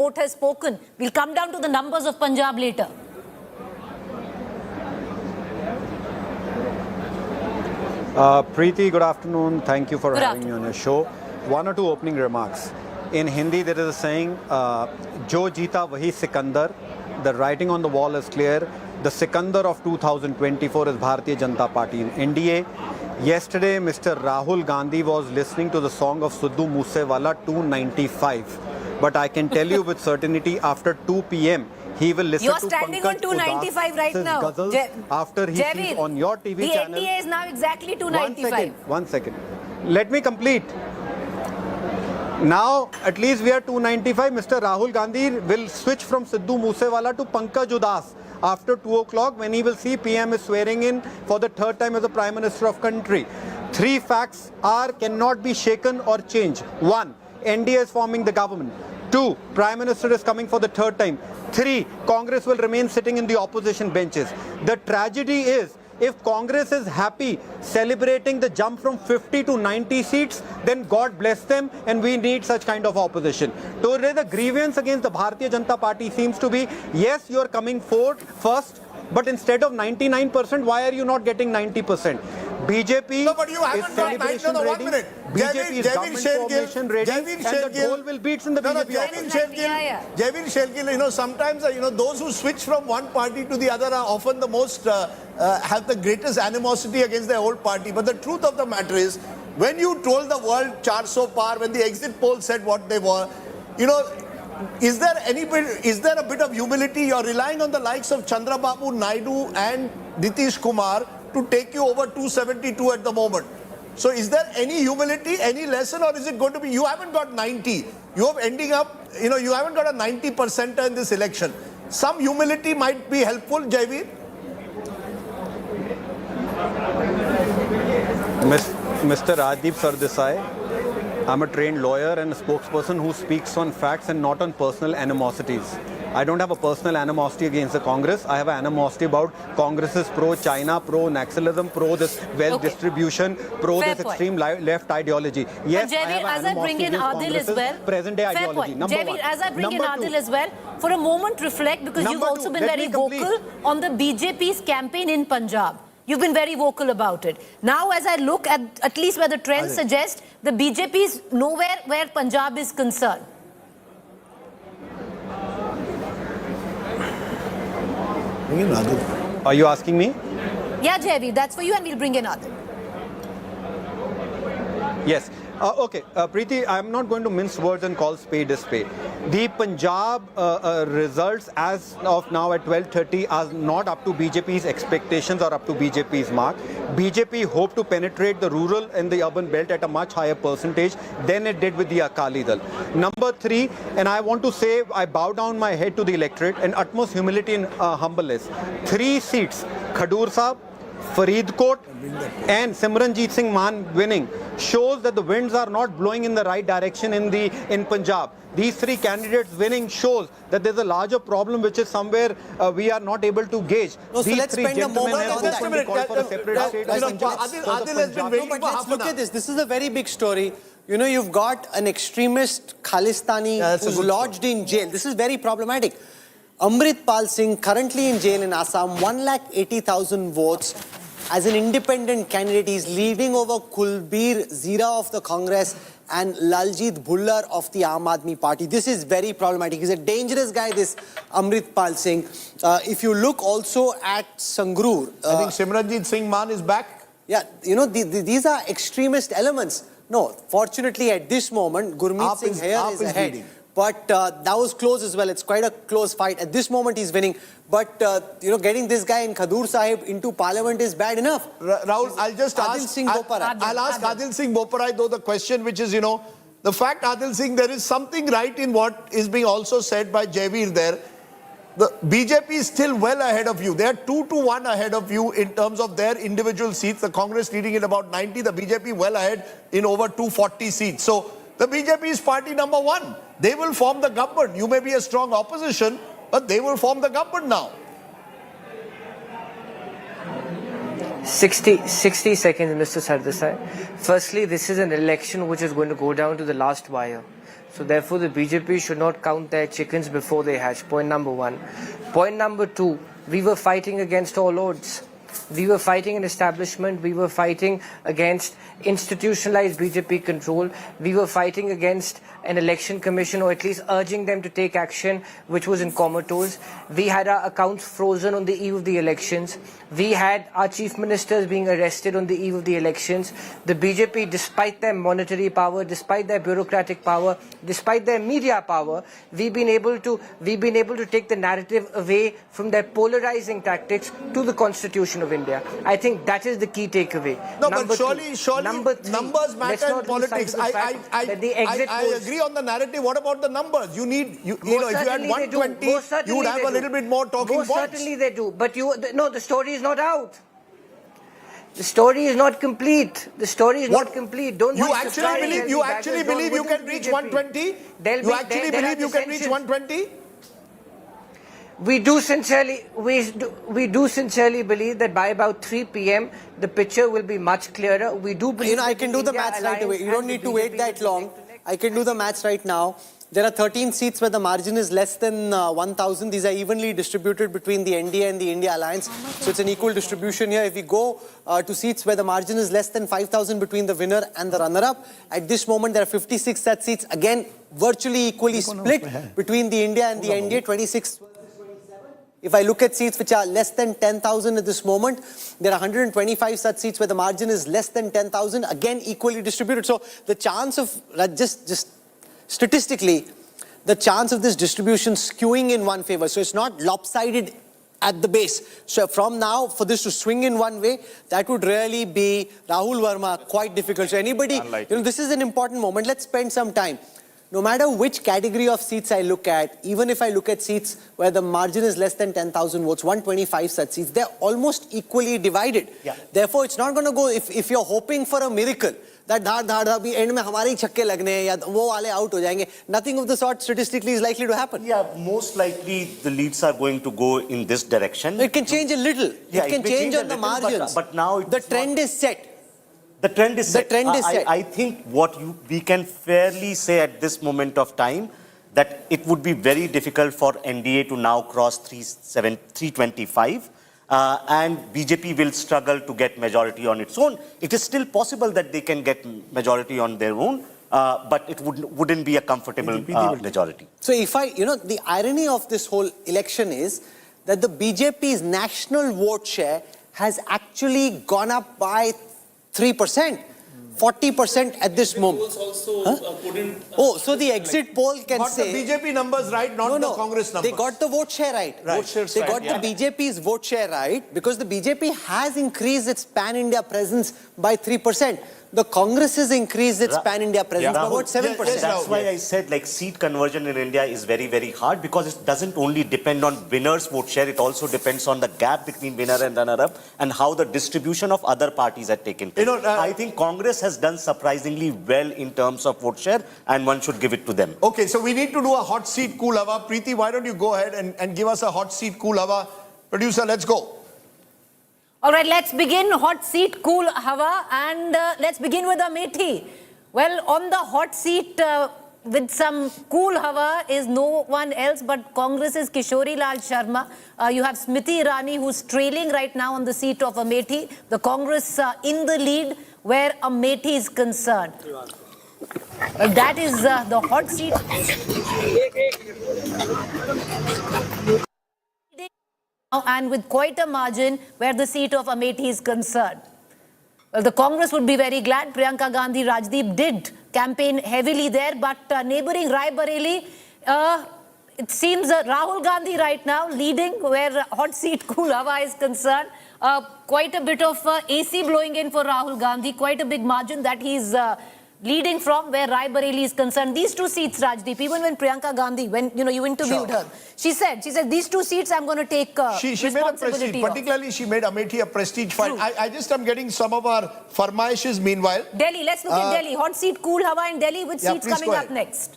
vote has spoken. We'll come down to the numbers of Punjab later. Preeti, good afternoon. Thank you for having me on your show. One or two opening remarks. In Hindi, there is a saying, Jo jeeta wahi Sikandar. The writing on the wall is clear. The Sikandar of 2024 is Bharatiya Janata Party in NDA. Yesterday, Mr. Rahul Gandhi was listening to the song of Sidhu Moosewala 295. But I can tell you with certainty, after 2 p.m., he will listen to You're standing on 295 right now. After he sees on your TV channel. The NDA is now exactly 295. One second. Let me complete. Now, at least we are 295. Mr. Rahul Gandhi will switch from Sidhu Moosewala to Pankaj Udas after 2 o'clock when he will see PM is swearing in for the third time as the Prime Minister of country. Three facts cannot be shaken or changed. One, NDA is forming the government. Two, Prime Minister is coming for the third time. Three, Congress will remain sitting in the opposition benches. The tragedy is, if Congress is happy celebrating the jump from 50 to 90 seats, then God bless them, and we need such kind of opposition. Today, the grievance against the Bharatiya Janata Party seems to be, yes, you are coming forward first, but instead of 99%, why are you not getting 90%? BJP is celebration ready. BJP is government formation ready, and the goal will beat in the BJP. Javin Shelgill, sometimes, those who switch from one party to the other are often the most, have the greatest animosity against their old party. But the truth of the matter is, when you told the world 400 par, when the exit poll said what they were, is there a bit of humility? You're relying on the likes of Chandrababu Naidu and Nitish Kumar to take you over 272 at the moment. So is there any humility, any lesson, or is it going to be, you haven't got 90. You have ending up, you haven't got a 90% in this election. Some humility might be helpful, Jaivir. Mr. Rajdeep Sardesai, I'm a trained lawyer and a spokesperson who speaks on facts and not on personal animosities. I don't have a personal animosity against the Congress. I have an animosity about Congress's pro-China, pro-Naxalism, pro-this wealth distribution, pro-this extreme left ideology. Yes, I have an animosity against Congress's present-day ideology. Number one. As I bring in Adil as well, for a moment reflect, because you've also been very vocal on the BJP's campaign in Punjab. You've been very vocal about it. Now, as I look at least where the trends suggest, the BJP is nowhere where Punjab is concerned. Are you asking me? Yeah, Javi, that's for you, and we'll bring in Adil. Yes. Okay, Preeti, I'm not going to mince words and call spade a spade. The Punjab results as of now at 12:30 are not up to BJP's expectations or up to BJP's mark. BJP hoped to penetrate the rural and the urban belt at a much higher percentage than it did with the Akali Dal. Number three, and I want to say I bow down my head to the electorate and utmost humility and humbleness. 3 seats, Khadur Sahib, Faridkot and Simranjeet Singh Mann winning shows that the winds are not blowing in the right direction in Punjab. These 3 candidates winning shows that there's a larger problem which is somewhere we are not able to gauge. No, so These let's 3 spend a gentlemen moment have openly called for a separate state. Adil has been waiting for half an hour. Look at this. This is a very big story. You've got an extremist Khalistani who's lodged in jail. This is very problematic. Amrit Pal Singh, currently in jail in Assam, 1,80,000 votes. As an independent candidate, he's leading over Kulbir Zira of the Congress and Laljit Bhullar of the Aam Aadmi Party. This is very problematic. He's a dangerous guy, this Amrit Pal Singh. If you look also at Sangrur... I think Simranjeet Singh Mann is back. Yeah, these are extremist elements. No, fortunately at this moment, Gurmeet Singh here is ahead. Leading. But that was close as well. It's quite a close fight. At this moment, he's winning. But, getting this guy in Khadur Sahib into parliament is bad enough. Rahul, I'll just ask... I'll ask Adil Singh Boparai, though, the question which is, the fact, Adil Singh, there is something right in what is being also said by Jaivir there. The BJP is still well ahead of you. They are 2-1 ahead of you in terms of their individual seats. The Congress leading at about 90. The BJP well ahead in over 240 seats. So, the BJP is party number 1. They will form the government. You may be a strong opposition, but they will form the government now. 60 seconds, Mr. Sardesai. Firstly, this is an election which is going to go down to the last wire. So therefore, the BJP should not count their chickens before they hatch. Point number one. Point number two, we were fighting against all odds. We were fighting an establishment. We were fighting against institutionalized BJP control. We were fighting against an election commission, or at least urging them to take action, which was in comatose. We had our accounts frozen on the eve of the elections. We had our chief ministers being arrested on the eve of the elections. The BJP, despite their monetary power, despite their bureaucratic power, despite their media power, we've been able to take the narrative away from their polarizing tactics to the Constitution of India. I think that is the key takeaway. No, Number but surely Number three, numbers let's matter not in politics. lose sight of the fact that the exit I polls- agree on the narrative. What about the numbers? You know, if you had 120, you would have a little bit more talking Most points. certainly they do. But no, the story is not out. The story is not complete. The story is not complete. Don't you watch the actually story believe? and You the actually battles believe you within can reach BJP. 120? You actually There are believe you can reach dissensions. 120? We do sincerely believe that by about 3 p.m. the picture will be much clearer. We do believe. You know, I can do the maths right away. You don't need to wait that long. I can do the maths right now. There are 13 seats where the margin is less than 1,000. These are evenly distributed between the NDA and the India Alliance. So it's an equal distribution here. If we go to seats where the margin is less than 5,000 between the winner and the runner-up, at this moment there are 56 such seats. Again, virtually equally split between the India and the NDA, 26. If I look at seats which are less than 10,000 at this moment, there are 125 such seats where the margin is less than 10,000, again equally distributed. So the chance of, just statistically, the chance of this distribution skewing in one favor, so it's not lopsided at the base. So from now, for this to swing in one way, that would really be, Rahul Verma, quite difficult. So anybody, you know, this is an important moment. Let's spend some time. No matter which category of seats I look at, even if I look at seats where the margin is less than 10,000 votes, 125 such seats, they're almost equally divided. Yeah. Therefore, it's not going to go, if you're hoping for a miracle, that bhi end mein hamare hi chhakke lagne ya wo wale out ho jayenge, nothing of the sort statistically is likely to happen. Yeah, most likely the leads are going to go in this direction. It can change a little. Yeah, it can change on the margins. But now the trend is set. The trend is set. The trend is set. I think we can fairly say at this moment of time that it would be very difficult for NDA to now cross 325 and BJP will struggle to get majority on its own. It is still possible that they can get majority on their own, but it wouldn't be a comfortable majority. So if the irony of this whole election is that the BJP's national vote share has actually gone up by 3%, 40% at this moment. So the exit poll can say... the BJP numbers right, not the Congress numbers. They got the vote share right. They got the BJP's vote share right because the BJP has increased its pan-India presence by 3%. The Congress has increased its pan-India presence by about 7%. That's why I said seat conversion in India is very, very hard because it doesn't only depend on winner's vote share, it also depends on the gap between winner and runner-up and how the distribution of other parties had taken place. I think Congress has done surprisingly well in terms of vote share and one should give it to them. Okay, so we need to do a hot seat cool hava. Preeti, why don't you go ahead and give us a hot seat cool hava. Producer, let's go. All right, let's begin hot seat, cool hava, and let's begin with Amethi. Well, on the hot seat with some cool hava is no one else but Congress's Kishori Lal Sharma. You have Smriti Irani, who's trailing right now on the seat of Amethi. The Congress in the lead where Amethi is concerned. Well, that is the hot seat. And with quite a margin where the seat of Amethi is concerned. Well, the Congress would be very glad. Priyanka Gandhi Rajdeep did campaign heavily there, but neighboring Rai Bareli, it seems Rahul Gandhi right now leading where hot seat cool hava is concerned. Quite a bit of AC blowing in for Rahul Gandhi, quite a big margin that he's leading from where Rai Bareli is concerned. These two seats, Rajdeep, even when Priyanka Gandhi, when you interviewed her, she said these two seats I'm going to take she made a prestige, particularly she made Amethi a prestige fight. I just am getting some of our farmaishes meanwhile. Delhi, let's look at Delhi. Hot seat, cool hava in Delhi with seats coming up next.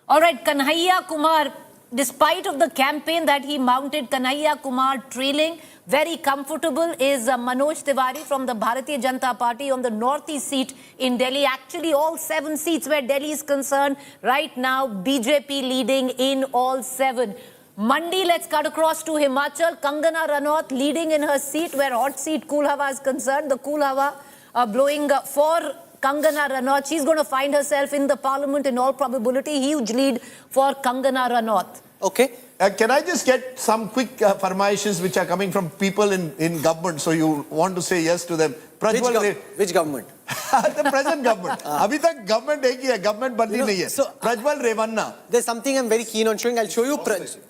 All right, Kanhaiya Kumar despite of the campaign that he mounted, Kanhaiya Kumar trailing. Very comfortable is Manoj Tiwari from the Bharatiya Janata Party on the northeast seat in Delhi. Actually, all 7 seats where Delhi is concerned. Right now, BJP leading in all 7. Mandi, let's cut across to Himachal. Kangana Ranaut leading in her seat where hot seat Cool Hawa is concerned. The Cool Hawa blowing for Kangana Ranaut. She's going to find herself in the parliament in all probability. Huge lead for Kangana Ranaut. Okay. Can I just get some quick farmaishes which are coming from people in government, so you want to say yes to them? Which government? The present government. Abhi tak government ek hi hai, government bandi nahi hai. So, Prajwal Revanna. There's something I'm very keen on showing. I'll show you.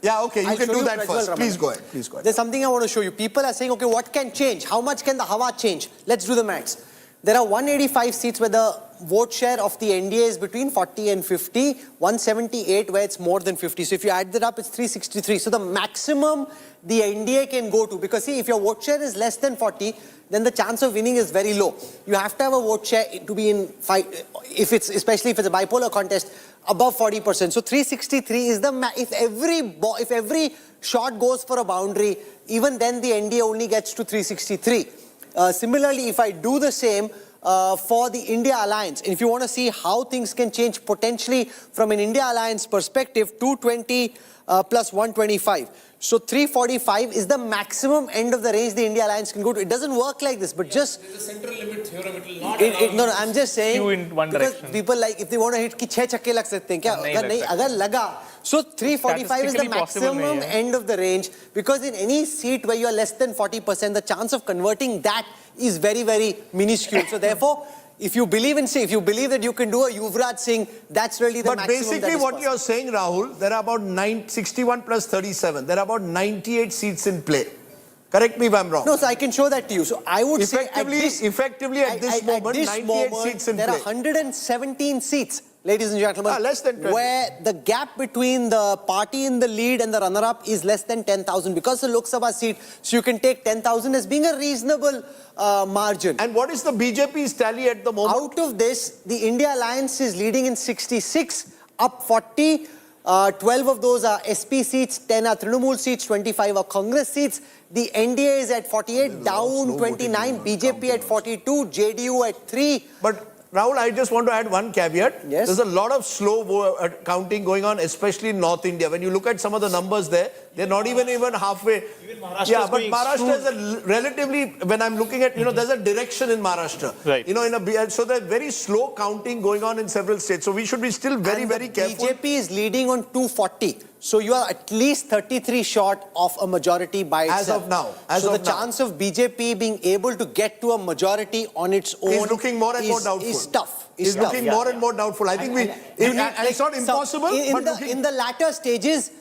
Yeah, okay, you can do that first. Raman. Please go ahead. Please go ahead. There's something I want to show you. People are saying, okay, what can change? How much can the Hawa change? Let's do the maths. There are 185 seats where the vote share of the NDA is between 40 and 50, 178 where it's more than 50. So if you add that up, it's 363. So the maximum the NDA can go to, because see, if your vote share is less than 40, then the chance of winning is very low. You have to have a vote share to be in, especially if it's a bipolar contest, above 40%. So 363 is the, if every shot goes for a boundary, even then the NDA only gets to 363. Similarly, if I do the same for the India Alliance, and if you want to see how things can change potentially from an India Alliance perspective, 220 plus 125. So 345 is the maximum end of the range the India Alliance can go to. It doesn't work like this, but just... There's a central limit theorem, it will not no, I'm just saying, you in one because direction. people like, if they want to hit ki 6 chakke lag sakte hain kya? Agar laga. So 345 is the maximum end of the range, because in any seat where you are less than 40%, the chance of converting that is very, very minuscule. So therefore, if you believe that you can do a Yuvraj Singh, that's really the maximum. But basically what you're saying, Rahul, there are about 61 plus 37. There are about 98 seats in play. Correct me if I'm wrong. No, so I can show that to you. So I would effectively, say at this moment, 98 seats in play. There are 117 seats, ladies and gentlemen, less than 20. Where the gap between the party in the lead and the runner-up is less than 10,000, because the Lok Sabha seat, so you can take 10,000 as being a reasonable margin. And what is the BJP's tally at the moment? Out of this, the India Alliance is leading in 66, up 40. 12 of those are SP seats, 10 are Trinamool seats, 25 are Congress seats. The NDA is at 48, down 29, BJP at 42, JDU at 3. But Rahul, I just want to add one caveat. Yes. There's a lot of slow counting going on, especially in North India. When you look at some of the numbers there, they're not even halfway. Even Maharashtra yeah, but Maharashtra is a relatively, when I'm looking at, there's a direction in Maharashtra. Right. So there's very slow counting going on in several states. So we should be still very, very careful. BJP is leading on 240. So you are at least 33 short of a majority by itself. As of now. So the chance of BJP being able to get to a majority on its own is looking more and more doubtful. Is tough. Is looking more and more doubtful. I think it's not impossible. In the latter stages,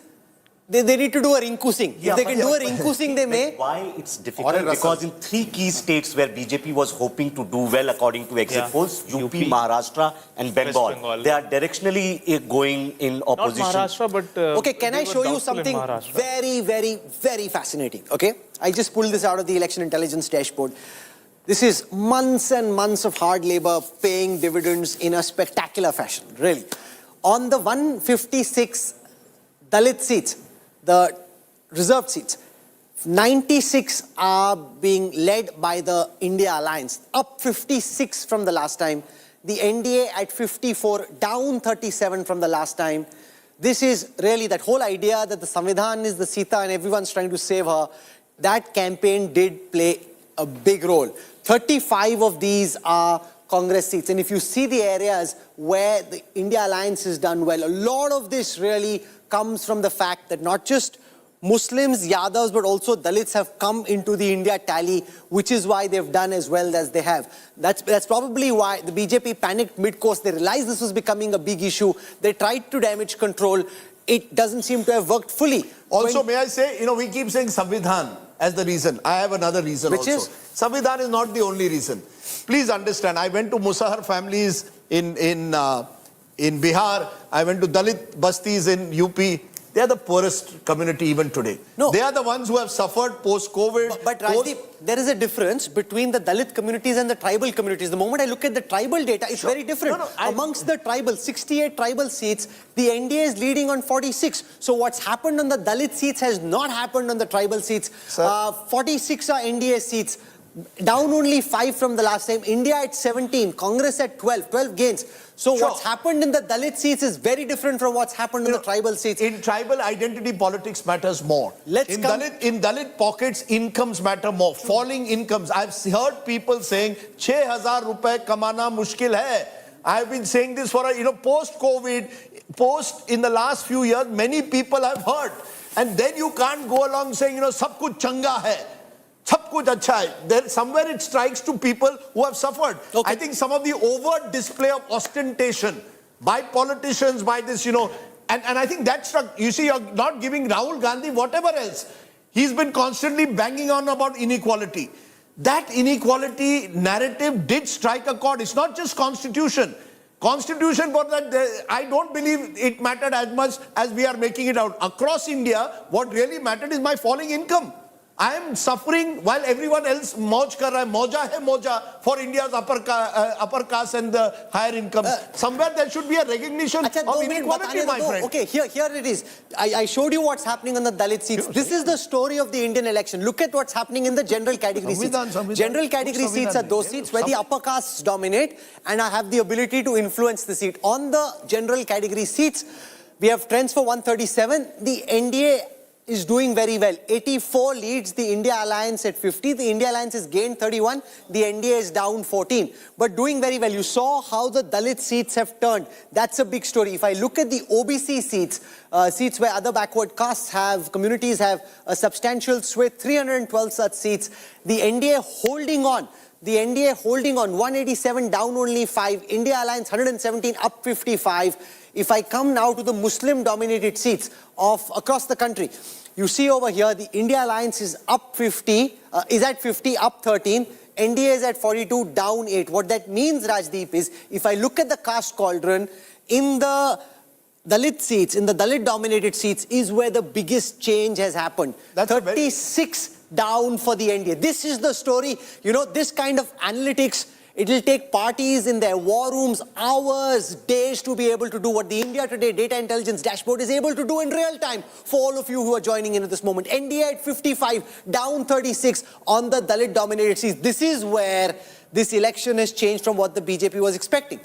they need to do a Rinku Singh. If they can do a Rinku Singh, they may. Why it's difficult? Because in 3 key states where BJP was hoping to do well according to exit polls, UP, Maharashtra and Bengal, they are directionally going in opposition. Not Maharashtra, but... okay, can I show you something very, very, very fascinating? Okay, I just pulled this out of the election intelligence dashboard. This is months and months of hard labor paying dividends in a spectacular fashion, really. On the 156 Dalit seats, the reserved seats, 96 are being led by the India Alliance, up 56 from the last time. The NDA at 54, down 37 from the last time. This is really that whole idea that the Samvidhan is the Sita and everyone's trying to save her. That campaign did play a big role. 35 of these are Congress seats. And if you see the areas where the India Alliance has done well, a lot of this really comes from the fact that not just Muslims, Yadavs, but also Dalits have come into the India tally, which is why they've done as well as they have. That's probably why the BJP panicked mid-course. They realized this was becoming a big issue. They tried to damage control. It doesn't seem to have worked fully. Also, may I say, we keep saying Samvidhan as the reason. I have another reason also. Which is? Samvidhan is not the only reason. Please understand, I went to Musahar families in Bihar. I went to Dalit bastis in UP. they are the poorest community even today. No. They are the ones who have suffered post-COVID. But Rajdeep, there is a difference between the Dalit communities and the tribal communities. The moment I look at the tribal data, it's very different. Amongst the tribal, 68 tribal seats, the NDA is leading on 46. So what's happened on the Dalit seats has not happened on the tribal seats. 46 are NDA seats. Down only 5 from the last time. India at 17, Congress at 12 gains. So what's happened in the Dalit seats is very different from what's happened in the tribal seats. In tribal, identity politics matters more. In Dalit pockets, incomes matter more. Falling incomes. I've heard people saying, 6,000 rupees kamana mushkil hai. I've been saying this for post-COVID, in the last few years, many people have heard. And then you can't go along saying, sab kuch changa hai. There, somewhere it strikes to people who have suffered. I think some of the overt display of ostentation by politicians, by this, and I think that struck. You see, you're not giving Rahul Gandhi whatever else. He's been constantly banging on about inequality. That inequality narrative did strike a chord. It's not just constitution. Constitution for that, I don't believe it mattered as much as we are making it out. Across India, what really mattered is my falling income. I am suffering while everyone else mauj kar raha hai. Mauja hai mauja for India's upper caste and the higher incomes. Somewhere there should be a recognition of inequality, my friend. Okay, here it is. I showed you what's happening on the Dalit seats. This is the story of the Indian election. Look at what's happening in the general category seats. General category seats are those seats where the upper castes dominate and I have the ability to influence the seat. On the general category seats, we have trends for 137. The NDA is doing very well. 84 leads the India Alliance at 50. The India Alliance has gained 31. The NDA is down 14. But doing very well. You saw how the Dalit seats have turned. That's a big story. If I look at the OBC seats, seats where other backward castes communities have a substantial sway, 312 such seats. The NDA holding on. The NDA holding on, 187 down only 5. India Alliance 117 up 55. If I come now to the Muslim-dominated seats across the country, you see over here the India Alliance is up 50, is at 50, up 13. NDA is at 42, down 8. What that means, Rajdeep, is if I look at the caste cauldron, in the Dalit seats, in the Dalit-dominated seats, is where the biggest change has happened. That's 36 down for the NDA. This is the story. This kind of analytics, it will take parties in their war rooms hours, days to be able to do what the India Today Data Intelligence Dashboard is able to do in real time for all of you who are joining in at this moment. NDA at 55, down 36 on the Dalit-dominated seats. This is where this election has changed from what the BJP was expecting.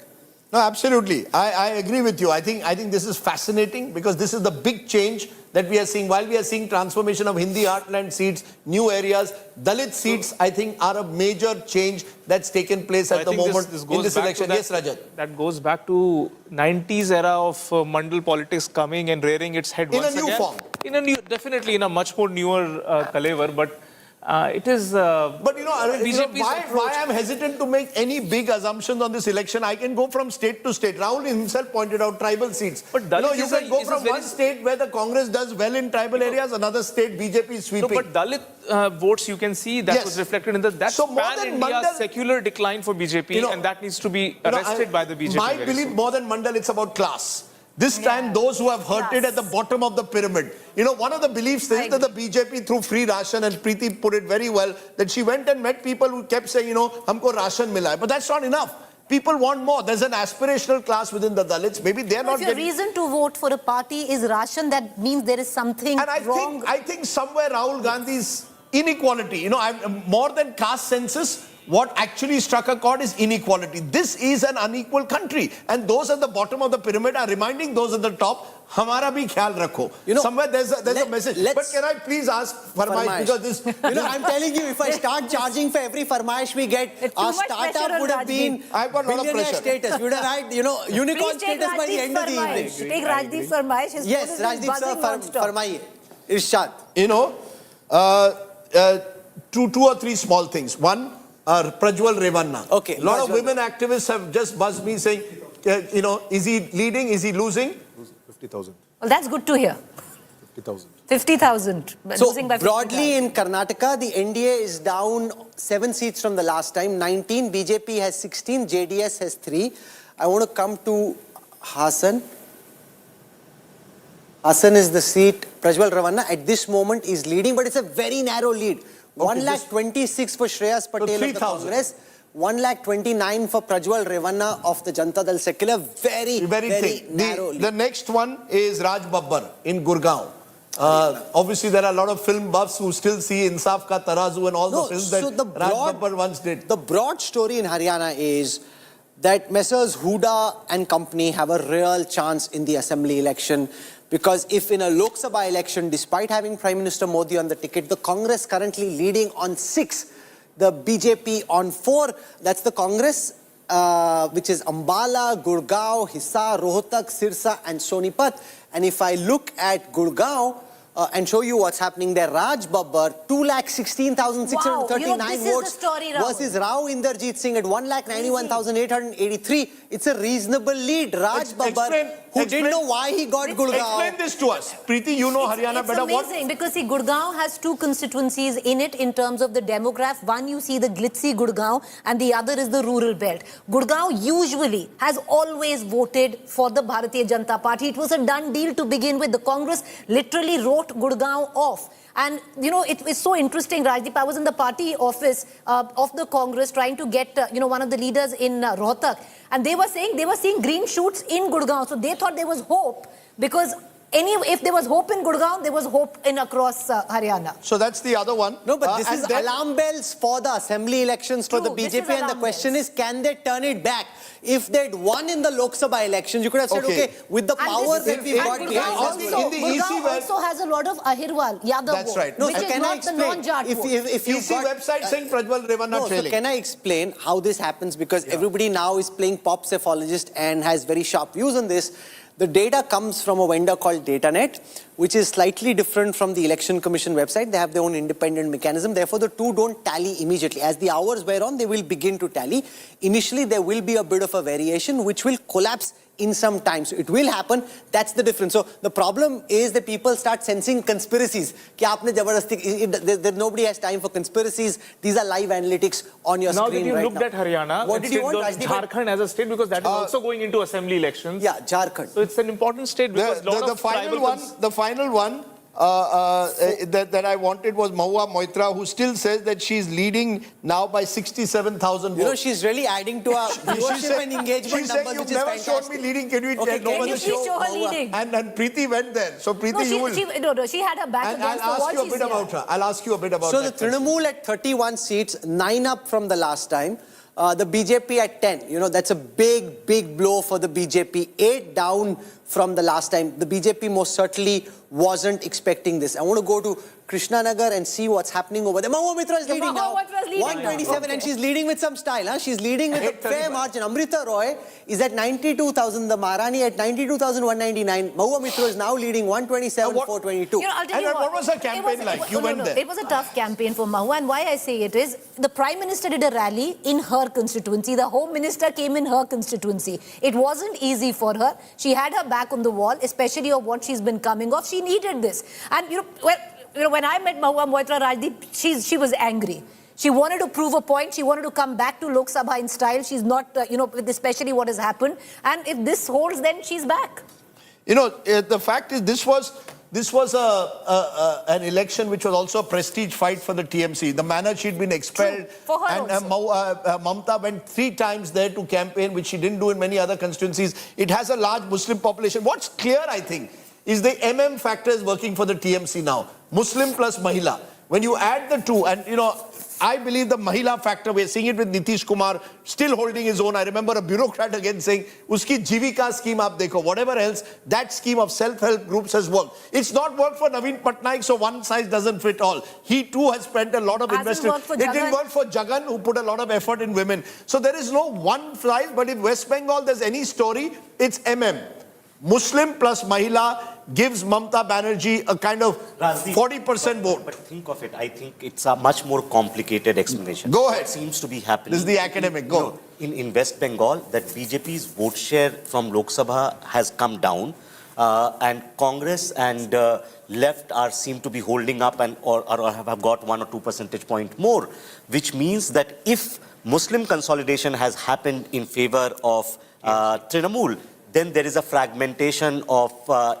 No, absolutely. I agree with you. I think this is fascinating because this is the big change that we are seeing. While we are seeing transformation of Hindi heartland seats, new areas, Dalit seats, I think, are a major change that's taken place at the moment in this election. Yes, Rajat. That goes back to 90s era of Mandal politics coming and rearing its head once again. In a new form. Definitely in a much more newer caliber, but it is. But why I'm hesitant to make any big assumptions on this election? I can go from state to state. Rahul himself pointed out tribal seats. But you can go from one state where the Congress does well in tribal areas, another state BJP is sweeping. No, but Dalit votes you can see that was reflected in that's so pan-India secular decline for BJP, and that needs to be arrested by the BJP. My belief, more than Mandal, it's about class. This time, those who have hurted at the bottom of the pyramid. One of the beliefs is that the BJP through free ration, and Preeti put it very well, that she went and met people who kept saying, humko ration mila hai. But that's not enough. People want more. There's an aspirational class within the Dalits. Maybe they're not getting... If your reason to vote for a party is ration, that means there is something wrong. I think somewhere Rahul Gandhi's inequality, more than caste census, what actually struck a chord is inequality. This is an unequal country. And those at the bottom of the pyramid are reminding those at the top, Hamara bhi khayal rakho. Somewhere there's a message. But can I please ask Farmaish? Because this... I'm telling you, if I start charging for every Farmaish we get, our startup would have been billionaire status. We would have had, unicorn status by the end of the evening. Take Rajdeep Farmaish. Yes, Rajdeep sir, Farmaish. Irshad. Two or three small things. One, Prajwal Revanna. Okay. A lot of women activists have just buzzed me saying, is he leading? Is he losing? 50,000. Well, that's good to hear. 50,000. 50,000. So, broadly in Karnataka, the NDA is down 7 seats from the last time. 19. BJP has 16. JDS has 3. I want to come to Hassan. Hassan is the seat. Prajwal Ravanna at this moment is leading, but it's a very narrow lead. 1,26,000 for Shreyas Patel of the Congress. 1,29,000 for Prajwal Ravanna of the Janata Dal Secular. Very narrow lead. The next one is Raj Babbar in Gurgaon. Obviously, there are a lot of film buffs who still see Insaf Ka Tarazu and all the films that Raj Babbar once did. The broad story in Haryana is that Messrs. Huda and company have a real chance in the assembly election, because if in a Lok Sabha election, despite having Prime Minister Modi on the ticket, the Congress currently leading on 6, the BJP on 4, that's the Congress, which is Ambala, Gurgaon, Hisar, Rohtak, Sirsa and Sonipat. And if I look at Gurgaon, and show you what's happening there, Raj Babbar, 2,16,639 votes versus Rao Inderjeet Singh at 1,91,883. It's a reasonable lead. Raj Babbar, who didn't know why he got Gurgaon. Explain this to us. Preeti, you know Haryana better. It's amazing because see, Gurgaon has 2 constituencies in it in terms of the demograph. One, you see the glitzy Gurgaon, and the other is the rural belt. Gurgaon usually has always voted for the Bharatiya Janata Party. It was a done deal to begin with. The Congress literally wrote Gurgaon off. And, you know, it's so interesting, Rajdeep. I was in the party office of the Congress trying to get, one of the leaders in Rohtak. And they were saying they were seeing green shoots in Gurgaon. So they thought there was hope because if there was hope in Gurgaon, there was hope in across Haryana. So that's the other one. No, but this is alarm bells for the assembly elections for the BJP. And the question is, can they turn it back? If they'd won in the Lok Sabha elections, you could have said, okay, with the power that we've got behind us. Gurgaon also has a lot of Ahirwal, Yadav That's right. No, which is not the non-Jat vote. If you website saying Prajwal Ravanna trailing. So can I explain how this happens? Because everybody now is playing pop cephalogist and has very sharp views on this. The data comes from a vendor called DataNet, which is slightly different from the Election Commission website. They have their own independent mechanism. Therefore, the two don't tally immediately. As the hours wear on, they will begin to tally. Initially, there will be a bit of a variation, which will collapse in some time. So it will happen. That's the difference. So the problem is that people start sensing conspiracies. Nobody has time for conspiracies. These are live analytics on your now screen that you right looked at Haryana, what did you want, Jharkhand as a state, because that is also going into assembly elections. Yeah, Jharkhand. So it's an important state because the final one that I wanted was Mahua Moitra, who still says that she's leading now by 67,000 votes. You know, she's really adding to our viewership and engagement numbers, you've which is never fantastic. shown me leading. Can you Okay, check over the show? Show her leading. And Preeti went there. So Preeti, you will. She had her back And against the I'll wall. ask you a bit about her. I'll ask you a bit about So that. the Trinamool at 31 seats, 9 up from the last time. The BJP at 10. You know, that's a big blow for the BJP. 8 down from the last time. The BJP most certainly wasn't expecting this. I want to go to Krishnanagar and see what's happening over there. Mahua Mitra is leading now. 127 and she's leading with some style. Huh? She's leading with a fair margin. Amrita Roy is at 92,000. The Maharani at 92,199. Mahua Mitra is now leading 127,422. What was her campaign like? You went there. It was a tough campaign for Mahua, and why I say it is, the Prime Minister did a rally in her constituency. The Home Minister came in her constituency. It wasn't easy for her. She had her back on the wall, especially of what she's been coming off. She needed this. And when I met Mahua Moitra, Rajdeep, she was angry. She wanted to prove a point. She wanted to come back to Lok Sabha in style. She's not, with especially what has happened. And if this holds, then she's back. The fact is, this was an election which was also a prestige fight for the TMC. The manner she'd been expelled. For her and Mamta went 3 times there to campaign, which she didn't do in many other constituencies. It has a large Muslim population. What's clear, I think, is the MM factor is working for the TMC now. Muslim plus Mahila. When you add the two, and I believe the Mahila factor, we're seeing it with Nitish Kumar still holding his own. I remember a bureaucrat again saying, Uski Jivika scheme aap dekho, whatever else, that scheme of self-help groups has worked. It's not worked for Naveen Patnaik, so one size doesn't fit all. He too has spent a lot of investment. It didn't work for Jagan, who put a lot of effort in women. So there is no one size, but if West Bengal there's any story, it's MM. Muslim plus Mahila gives Mamta Banerjee a kind of 40% vote. But think of it, I think it's a much more complicated explanation. Go ahead. What seems to be happening. This is the academic, go. In West Bengal, that BJP's vote share from Lok Sabha has come down, and Congress and left seem to be holding up or have got 1 or 2 percentage point more, which means that if Muslim consolidation has happened in favor of Trinamool, then there is a fragmentation of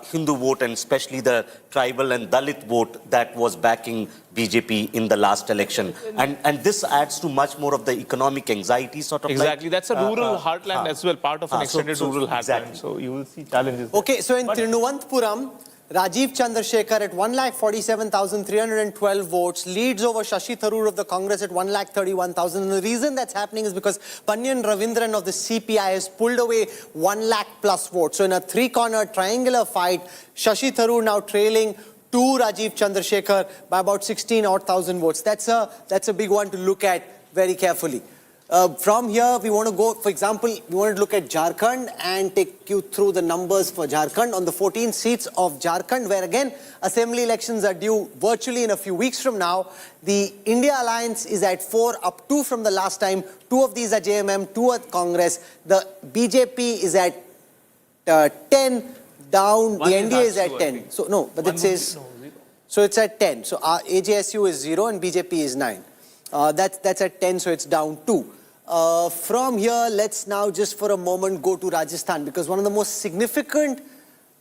Hindu vote, and especially the tribal and Dalit vote that was backing BJP in the last election. And this adds to much more of the economic anxiety sort of. Exactly. That's a rural heartland as well, part of an extended rural heartland. Exactly. So you will see challenges. Okay, so in Trivandrum, Rajiv Chandrasekhar at 1,47,312 votes leads over Shashi Tharoor of the Congress at 1,31,000. And the reason that's happening is because Panyan Ravindran of the CPI has pulled away 1 lakh plus votes. So in a three-corner triangular fight, Shashi Tharoor now trailing to Rajiv Chandrasekhar by about 16,000 votes. That's a big one to look at very carefully. From here, we want to go, for example, we want to look at Jharkhand and take you through the numbers for Jharkhand. On the 14 seats of Jharkhand, where again, assembly elections are due virtually in a few weeks from now, the India Alliance is at 4, up 2 from the last time. 2 of these are JMM, 2 are Congress. The BJP is at 10, down, the NDA is at 10. So, no, but it says, so it's at 10. So, AJSU is 0 and BJP is 9. That's at 10, so it's down 2. From here, let's now just for a moment go to Rajasthan, because one of the most significant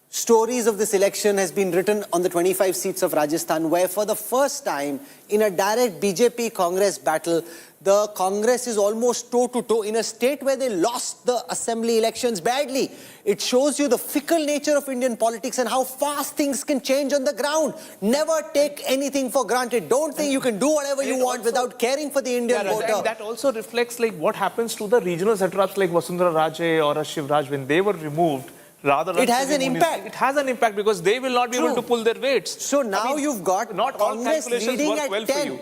stories of this election has been written on the 25 seats of Rajasthan, where for the first time in a direct BJP-Congress battle, the Congress is almost toe-to-toe in a state where they lost the assembly elections badly. It shows you the fickle nature of Indian politics and how fast things can change on the ground. Never take anything for granted. Don't think you can do whatever you want without caring for the Indian voter. That also reflects like what happens to the regional satraps like Vasundhara Raje or Shivraj when they were removed. It has an impact. It has an impact because they will not be able to pull their weights. So now you've got not Congress leading work at well 10.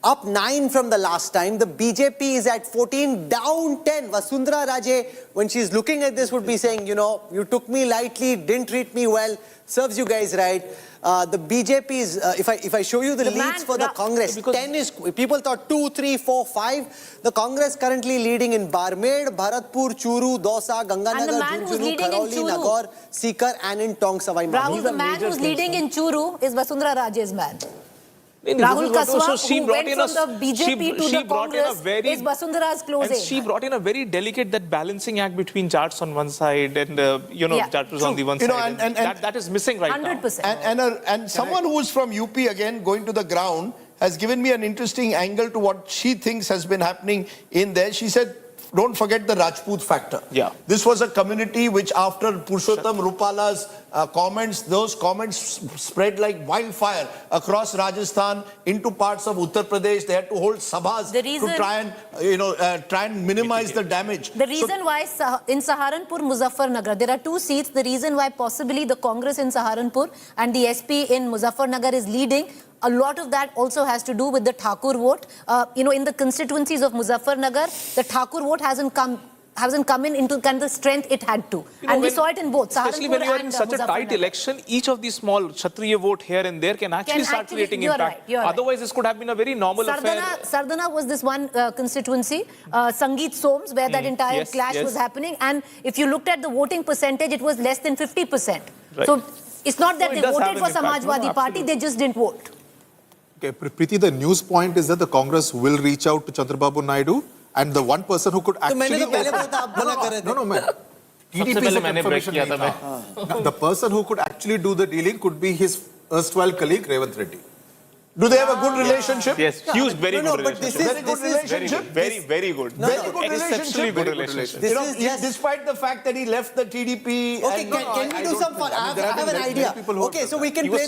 Up 9 from the last time. The BJP is at 14, down 10. Vasundhara Raje, when she's looking at this, would be saying, you know, you took me lightly, didn't treat me well, serves you guys right. The BJP is, if I show you the leads for the Congress, 10 is, people thought 2, 3, 4, 5. The Congress currently leading in Barmed, Bharatpur, Churu, Dosa, Ganganagar, Jhunjhunu, Karauli, Nagaur, Sikar, and in Tong Savai Madhya. Rahul, the man who's leading in Churu is Vasundhara Raje's man. Rahul Kaswa, who went from the BJP to the Congress, is Vasundhara's close aid. She brought in a very delicate that balancing act between Jats on one side and, Jats on the one side. And that is missing right 100%. now. And someone who is from UP again going to the ground has given me an interesting angle to what she thinks has been happening in there. She said, don't forget the Rajput factor. Yeah. This was a community which after Purushottam Rupala's comments, those comments spread like wildfire across Rajasthan into parts of Uttar Pradesh. They had to hold sabhas to try and minimize the damage. The reason why in Saharanpur, Muzaffarnagar, there are 2 seats. The reason why possibly the Congress in Saharanpur and the SP in Muzaffarnagar is leading, a lot of that also has to do with the Thakur vote. In the constituencies of Muzaffarnagar, the Thakur vote hasn't come in into kind of the strength it had to. And we saw it in both especially when you are in such a tight election, each of these small Kshatriya vote here and there can actually start creating impact. Right. Otherwise, this could have been a very normal affair. Sardana was this one constituency, Sangeet Soms, where that entire clash was happening. And if you looked at the voting percentage, it was less than 50%. Right. So it's not that they voted for Samajwadi Party, they just didn't vote. Okay, Preeti, the news point is that the Congress will reach out to Chandrababu Naidu, and the one person who could actually... No, man. TDP is a confirmation. The person who could actually do the dealing could be his erstwhile colleague, Revanth Reddy. Do they have a good relationship? Yes, huge, very good relationship. Very good relationship. Very good. Very good Exceptionally good relationship. Despite the fact that he left the TDP. Okay, can we do some fun? I have an idea. Okay, so we can do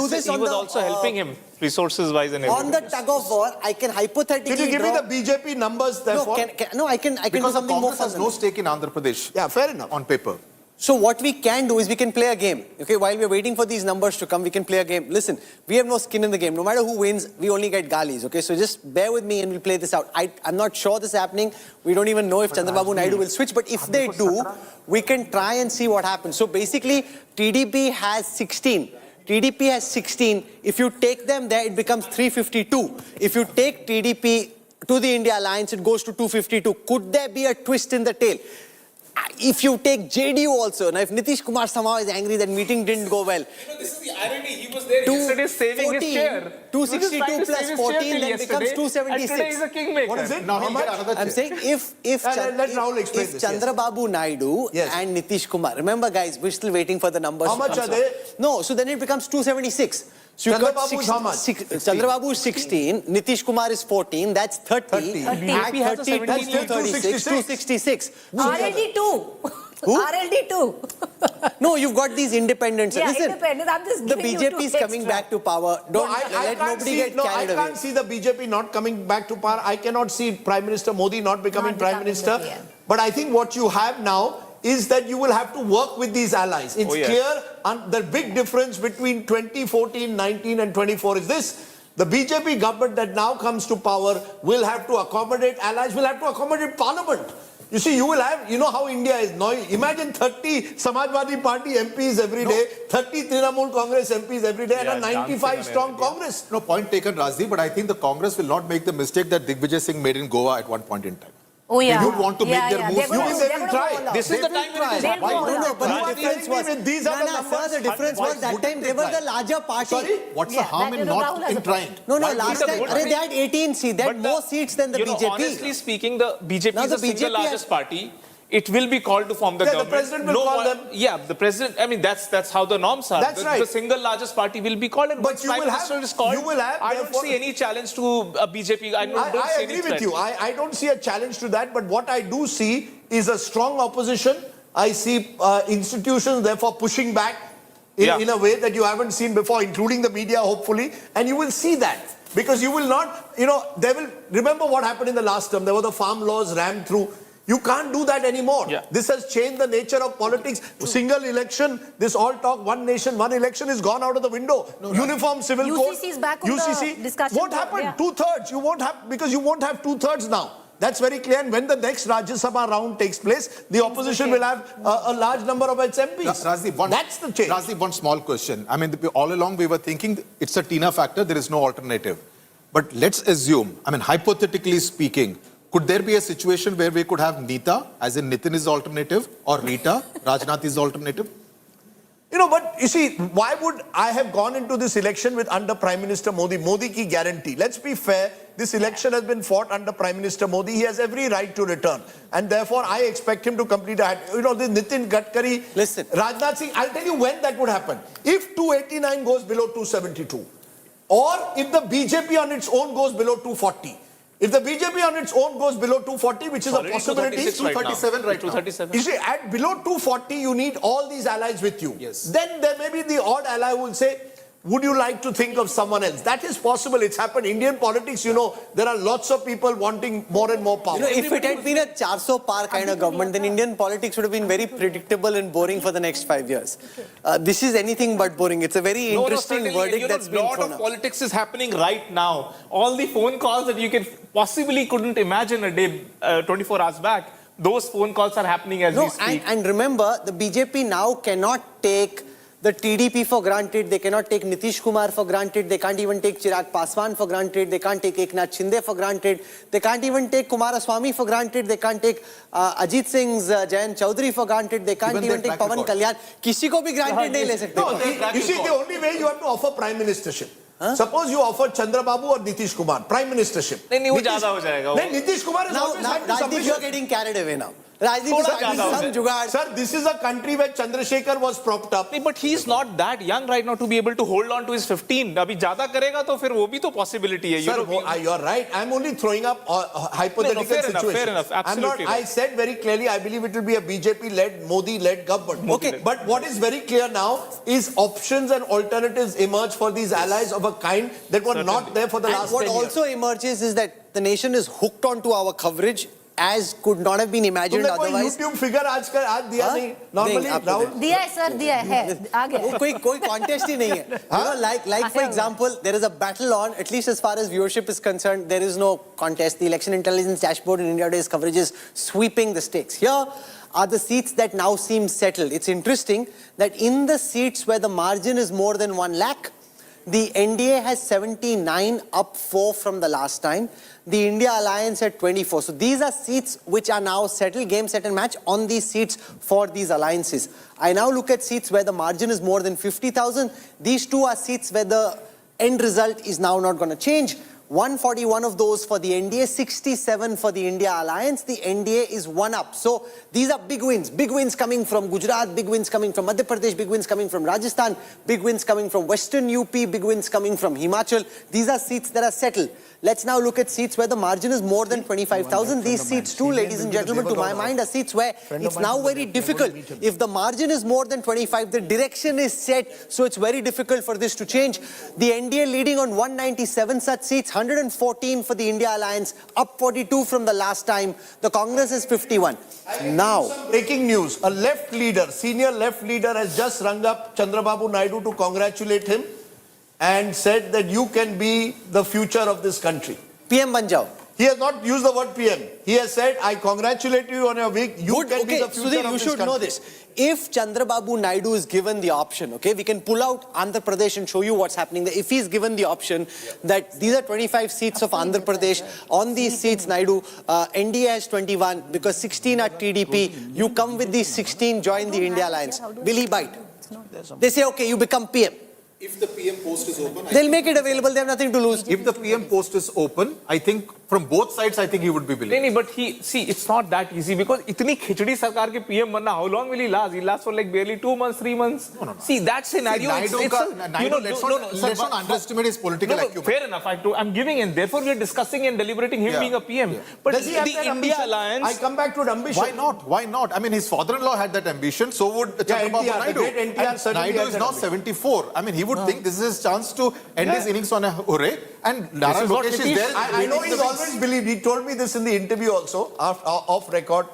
this on the... He was also helping him, resources-wise and everything. On the tug of war, I can hypothetically Can you give me the BJP numbers therefore? No, I can do something more fun. Because the Congress has no stake in Andhra Pradesh. Yeah, fair enough. On paper. So what we can do is we can play a game. Okay, while we're waiting for these numbers to come, we can play a game. Listen, we have no skin in the game. No matter who wins, we only get galis. Okay, so just bear with me and we'll play this out. I'm not sure this is happening. We don't even know if Chandrababu Naidu will switch. But if they do, we can try and see what happens. So basically, TDP has 16. TDP has 16. If you take them there, it becomes 352. If you take TDP to the India Alliance, it goes to 252. Could there be a twist in the tail? if you take JDU also, now if Nitish Kumar somehow is angry that meeting didn't go well. This is the irony. He was there yesterday saving his chair. 262 plus 14 then becomes 276. And today he's a kingmaker. What is it? Now How he'll much? get another I'm chair. saying if let Rahul explain this, yes. Chandrababu Naidu Yes. and Nitish Kumar, remember guys, we're still waiting for the numbers. How to much come are through. they? No, so then it becomes 276. So you got Chandrababu is how much? Chandrababu is 16, Nitish Kumar is 14, that's 30. 30. Add BJP has a 30 17. to 36, 266. RLD2. Who? RLD2. No, you've got these independents. Yeah, Listen, independent. I'm just the giving you BJP is two coming extra. back to power. Don't let nobody get carried away. I can't see the BJP not coming back to power. I cannot see Prime Minister Modi not becoming Prime Minister. the PM. But I think what you have now is that you will have to work with these allies. It's clear, and the big difference between 2014, 19 and 24 is this. The BJP government that now comes to power will have to accommodate allies, will have to accommodate parliament. You see, you will have, you know how India is now. Imagine 30 Samajwadi Party MPs every day, 30 Trinamool Congress MPs every day, and a 95 strong Congress. No, point taken, Rajdeep, but I think the Congress will not make the mistake that Digvijay Singh made in Goa at one point in time. Oh yeah. They would want to make their moves. They're gonna They go will all try. out. This is the time when it is They'll go all No, out. but You are the difference was, telling me these are the sir, numbers? the difference was that time they were the larger party. Sorry? What's Yeah, the harm that in Rahul not has in a trying? point. No, Why last would time the- they had 18 seats, they had more seats than the BJP. Honestly speaking, the BJP Now is the the single BJP largest party. It will be called to form the Yeah, the government. president will call them. Yeah, the president. I mean, that's how the norms are. That's right. The single largest party will be called, and But once you Prime will have- Minister is called, you will have, I don't therefore- see any challenge to BJP. I don't I see any agree with threat. you. I don't see a challenge to that. But what I do see is a strong opposition. I see institutions therefore pushing back in a way that you haven't seen before, including the media, hopefully. And you will see that. Because you will not, they will, remember what happened in the last term. There were the farm laws rammed through. You can't do that anymore. Yeah. This has changed the nature of politics. Single election, this all talk, one nation, one election is gone out of the window. Uniform civil code. UCC is back on the discussion What board, happened? yeah. 2/3. You won't have, because you won't have 2/3 now. That's very clear. And when the next Rajya Sabha round takes place, the opposition will have a large number of its MPs. Rajdeep, That's the change. Rajdeep, one small question. I mean, all along we were thinking it's a Tina factor, there is no alternative. But let's assume, I mean, hypothetically speaking, could there be a situation where we could have Nita, as in Nitin is the alternative, or Rita, Rajnath is the alternative? But you see, why would I have gone into this election with under Prime Minister Modi? Modi ki guarantee. Let's be fair. This election has been fought under Prime Minister Modi. He has every right to return. And therefore, I expect him to complete this Nitin Gadkari, Listen. Rajnath Singh, I'll tell you when that would happen. If 289 goes below 272, or if the BJP on its own goes below 240. If the BJP on its own goes below 240, which is a possibility, 237 right now. 237. you see, at below 240, you need all these allies with you. Yes. Then there may be the odd ally who will say, would you like to think of someone else? That is possible. It's happened. Indian politics, there are lots of people wanting more and more power. If it had been a 400 par kind of government, then Indian politics would have been very predictable and boring for the next 5 years. This is anything but boring. It's a very interesting verdict that's been thrown out. A lot of politics is happening right now. All the phone calls that you couldn't imagine a day, 24 hours back, those phone calls are happening as we speak. And remember, the BJP now cannot take the TDP for granted, they cannot take Nitish Kumar for granted, they can't even take Chirag Paswan for granted, they can't take Eknath Shinde for granted, they can't even take Kumaraswamy for granted, they can't take Ajit Singh's Jayant Chaudhary for granted, they can't even take Pawan Kalyan. Kisi ko bhi granted nahi le sakte. No, you see, the only way you have to offer prime ministership. Suppose you offer Chandrababu or Nitish Kumar prime ministership. Then Nitish Kumar is always had to Rajdeep, submission. you are getting carried away now. Rajdeep is finding some jugaad. Sir, this is a country where Chandrasekhar was propped up. But he's not that young right now to be able to hold on to his 15. Abhi zyada karega to fir wo bhi to possibility hai. Sir, you're right. I'm only throwing up hypothetical situations. Fair enough. Absolutely. I said very clearly, I believe it will be a BJP-led, Modi-led government. Okay. But what is very clear now is options and alternatives emerge for these allies of a kind that were not there for the last 10 What years. also emerges is that the nation is hooked onto our coverage as could not have been imagined तुमने कोई otherwise. YouTube figure आज दिया नहीं normally नहीं, आपको Rahul? दिया है sir, दिया है, आ गया। कोई contest ही नहीं है. Like for example, there is a battle on, at least as far as viewership is concerned, there is no contest. The election intelligence dashboard in India Today's coverage is sweeping the stakes. Here are the seats that now seem settled. It's interesting that in the seats where the margin is more than 1 lakh, The NDA has 79, up 4 from the last time. The India Alliance at 24. So these are seats which are now settled, game, set and match on these seats for these alliances. I now look at seats where the margin is more than 50,000. These two are seats where the end result is now not going to change. 141 of those for the NDA, 67 for the India Alliance. The NDA is 1 up. So these are big wins. Big wins coming from Gujarat, big wins coming from Madhya Pradesh, big wins coming from Rajasthan, big wins coming from Western UP, big wins coming from Himachal. These are seats that are settled. Let's now look at seats where the margin is more than 25,000. These seats too, ladies and gentlemen, to my mind, are seats where it's now very difficult. If the margin is more than 25, the direction is set, so it's very difficult for this to change. The NDA leading on 197 such seats, 114 for the India Alliance, up 42 from the last time. The Congress is 51. Now, breaking news, a left leader, senior left leader has just rung up Chandrababu Naidu to congratulate him and said that you can be the future of this country. PM Banjao. He has not used the word PM. He has said, I congratulate you on your week. You can be the future Sudhir, of you this should country. know this. If Chandrababu Naidu is given the option, okay, we can pull out Andhra Pradesh and show you what's happening there. If he's given the option that these are 25 seats of Andhra Pradesh, on these seats, Naidu, NDA has 21 because 16 are TDP. You come with these 16, join the India Alliance. Will he bite? They say, okay, you become PM. If the PM post is open, They'll make it available. They have nothing to lose. if the PM post is open, I think from both sides, I think he would be believed. नहीं, but see, it's not that easy because इतनी खिचड़ी सरकार के PM बनना, how long will he last? He'll last for like barely 2 months, 3 months. No. See, that scenario, Let's not underestimate his political acumen. Fair enough. I'm giving in. Therefore, we are discussing and deliberating him being a PM. But Does he have the that India ambition? Alliance. I come back to ambition. Why not? Why not? I mean, his father-in-law had that ambition, so would Chandrababu NTR, the Naidu. great NTR And certainly Naidu had is that now ambition. 74. I mean, he would think this is his chance to end his innings on a hooray. And Nara is what Lokesh is Nitish- there. I know he's always believed. He told me this in the interview also, off record.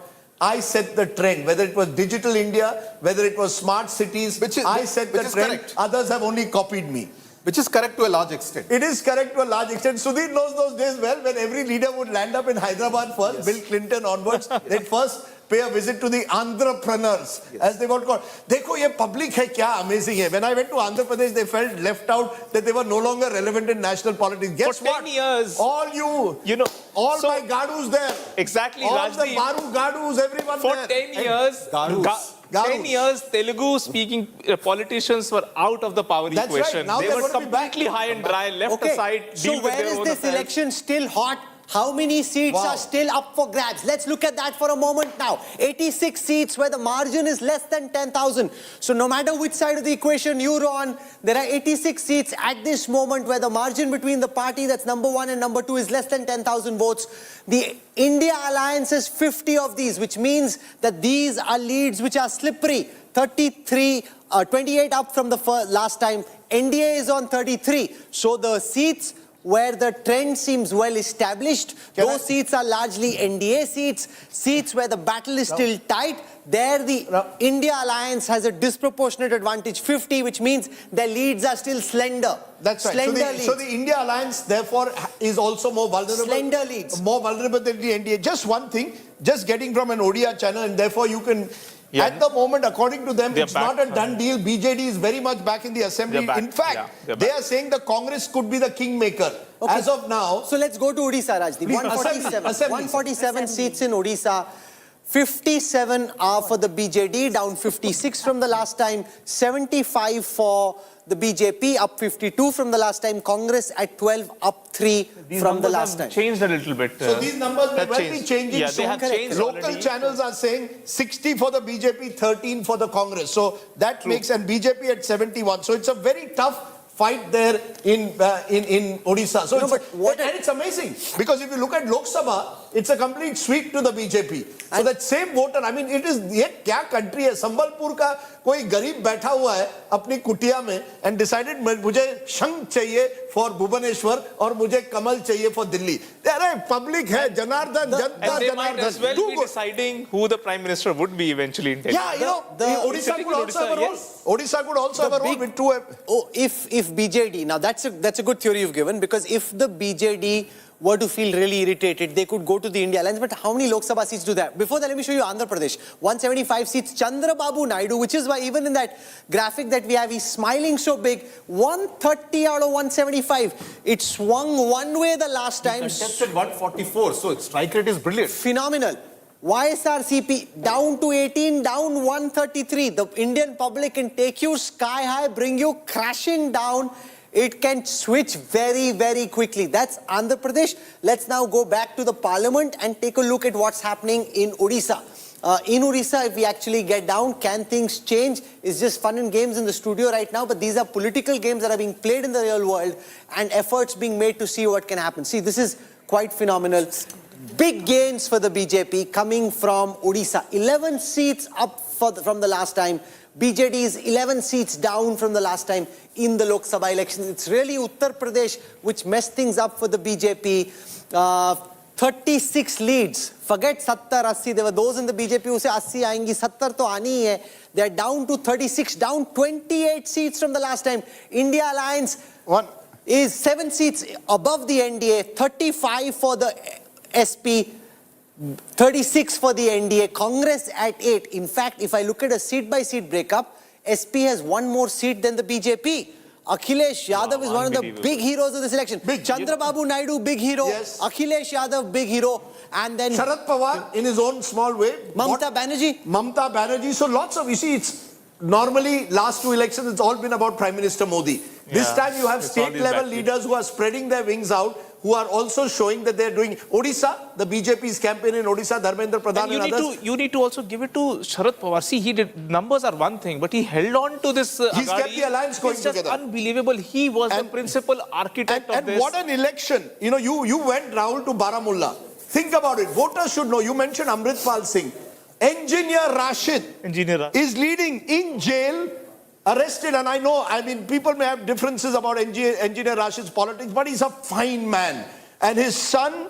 I set the trend, whether it was digital India, whether it was smart cities, I set the trend. Correct. Others have only copied me. Which is correct to a large extent. It is correct to a large extent. Sudhir knows those days well when every leader would land up in Hyderabad first, Bill Clinton onwards. They'd first pay a visit to the entrepreneurs, as they were called. Dekho, ye public hai kya amazing hai. When I went to Andhra Pradesh, they felt left out, that they were no longer relevant in national politics. Guess For 10 what? years, All so- my gadus there. Exactly, All the Rajdeep. Baru gadus, everyone For there. 10 years, Garus. 10 years, Telugu speaking politicians were out of the power That's right. equation. Now They they're were going to be back. completely high and dry, left aside, So deal with where their is own this affairs. election still hot? How many seats are still up for grabs? Let's look at that for a moment now. 86 seats where the margin is less than 10,000. So no matter which side of the equation you're on, there are 86 seats at this moment where the margin between the party that's number 1 and number 2 is less than 10,000 votes. The India Alliance has 50 of these, which means that these are leads which are slippery. 28 up from the last time. NDA is on 33. So the seats where the trend seems well established, those seats are largely NDA seats. Seats where the battle is still tight, there the India Alliance has a disproportionate advantage, 50, which means their leads are still slender. That's right. Slender So the India Alliance, therefore, is also more vulnerable. Slender leads. More vulnerable than the NDA. Just one thing, just getting from an ODI channel, and therefore you can... Yeah. At the moment, according to them, They're it's back. not a done deal. BJD is very much back in the assembly. They're back. In fact, Yeah, they are saying the Congress could be the kingmaker. Okay. As of now, So let's go to Odisha, Rajdeep. Please, 147. assembly. 147 seats in Odisha. 57 are for the BJD, down 56 from the last time. 75 for the BJP, up 52 from the last time. Congress at 12, up 3 from the last time. Changed a little bit. so these numbers may have well be changed. changing Yeah, they soon. have changed Local already. channels are saying 60 for the BJP, 13 for the Congress. So that makes, and BJP at 71. So it's a very tough fight there in Odisha. So and it's amazing because if you look at Lok Sabha, it's a complete sweep to the BJP. So that same voter, I mean, it is, ये क्या country है? संबलपुर का कोई गरीब बैठा हुआ है अपनी कुटिया में and decided मुझे शंख चाहिए for भुवनेश्वर और मुझे कमल चाहिए for Delhi. There are public है, जनार्दन, जनता, And they might as well Janardan. be deciding who the Prime Minister would be eventually in Delhi. Yeah, you know, Odisha could also have a role. yes. Odisha could also have a role with two. If BJD, now that's a good theory you've given, because if the BJD were to feel really irritated, they could go to the India Alliance. But how many Lok Sabha seats do they have? Before that, let me show you Andhra Pradesh. 175 seats. Chandrababu Naidu, which is why even in that graphic that we have, he's smiling so big. 130 out of 175. It swung one way the last time. Contested 144, so its strike rate is brilliant. Phenomenal. YSRCP down to 18, down 133. The Indian public can take you sky high, bring you crashing down. It can switch very, very quickly. That's Andhra Pradesh. Let's now go back to the parliament and take a look at what's happening in Odisha. In Odisha, if we actually get down, can things change? It's just fun and games in the studio right now, but these are political games that are being played in the real world and efforts being made to see what can happen. See, this is quite phenomenal. Big gains for the BJP coming from Odisha. 11 seats up from the last time. BJD is 11 seats down from the last time in the Lok Sabha elections. It's really Uttar Pradesh which messed things up for the BJP. 36 leads. Forget 70, 80. There were those in the BJP who say 80 aayingi, 70 to aani hai. They're down to 36, down 28 seats from the last time. India Alliance is 7 seats above the NDA, 35 for the SP, 36 for the NDA, Congress at 8. In fact, if I look at a seat-by-seat breakup, SP has one more seat than the BJP. Akhilesh Yadav is one of the big heroes of this election. Chandrababu Naidu, big hero. Yes. Akhilesh Yadav, big hero. And then Sharad Pawar, in his own small way. Mamata Banerjee. So lots of, you see, it's normally last 2 elections, it's all been about Prime Minister Modi. This time you have state-level leaders who are spreading their wings out, who are also showing that they're doing. Odisha, the BJP's campaign in Odisha, Dharmendra Pradhan and others. You need to also give it to Sharad Pawar. See, he did, numbers are one thing, but he held on to this He's kept the alliance going together. It's just unbelievable. He was the principal architect of this. And what an election. You know, you went, Rahul, to Baramulla. Think about it. Voters should know. You mentioned Amritpal Singh. Engineer Rashid is leading in jail, arrested, and I know, I mean, people may have differences about Engineer Rashid's politics, but he's a fine man. And his son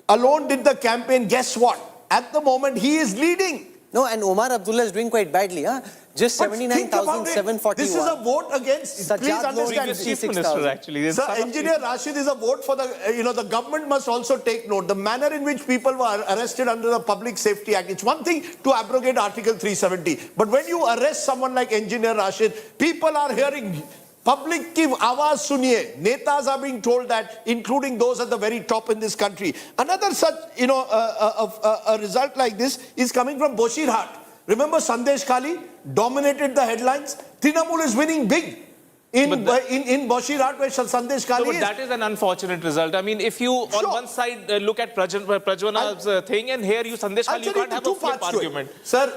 alone did the campaign. Guess what? At the moment, he is leading. No, and Omar Abdullah is doing quite badly, huh? Just 79,741. This is a vote against. Please understand. Chief Minister, actually. Sir, Engineer Rashid is a vote for the. The government must also take note. The manner in which people were arrested under the Public Safety Act. It's one thing to abrogate Article 370, but when you arrest someone like Engineer Rashid, people are hearing. Public ki awaaz suniye. Netas are being told that, including those at the very top in this country. Another such, a result like this is coming from Boshirhat. Remember Sandesh Kali dominated the headlines. Trinamool is winning big in Boshirhat where Sandesh Kali is. That is an unfortunate result. I mean, if you on one side look at Prajwana's thing, and here you Sandesh Kali, you can't have a flip argument. Sir,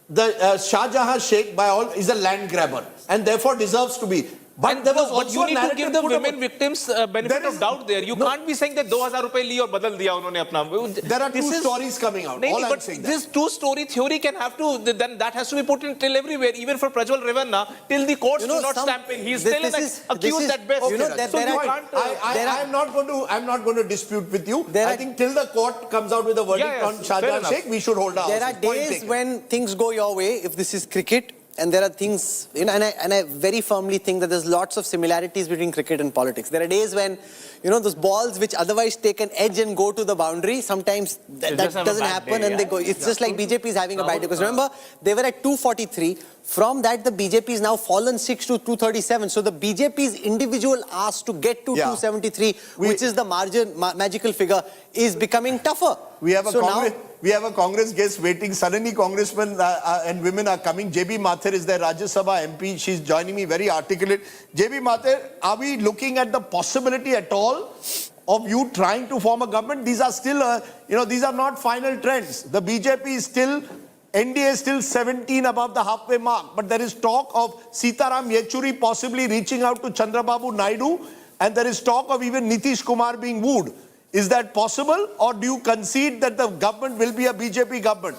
the Shah Jahan Sheikh by all is a land grabber and therefore deserves to be. But there was also you need to give the women victims benefit of doubt there. You can't be saying that 2,000 rupees li aur badal diya unhone apna. There are two stories coming out. All I'm saying this two-story theory can have to, then that has to be put in till everywhere, even for Prajwal Revanna, till the courts do not stamp in. He's still accused at best. I'm not going to dispute with you. I think till the court comes out with a verdict on Shah Jahan Sheikh, we should hold our There are days when things go your way, if this is cricket. And there are things, and I very firmly think that there's lots of similarities between cricket and politics. There are days when, those balls which otherwise take an edge and go to the boundary, sometimes that doesn't happen and they go. It's just like BJP is having a bad day. Because remember, they were at 243. From that, the BJP is now fallen 6 to 237. So the BJP's individual ask to get to 273, which is the magical figure, is becoming tougher. We have a Congress guest waiting. Suddenly, congressmen and women are coming. JB Mathur is their Rajya Sabha MP. She's joining me, very articulate. JB Mathur, are we looking at the possibility at all of you trying to form a government? These are still, these are not final trends. The BJP is still, NDA is still 17 above the halfway mark. But there is talk of Sitaram Yechuri possibly reaching out to Chandrababu Naidu. And there is talk of even Nitish Kumar being wooed. Is that possible, or do you concede that the government will be a BJP government?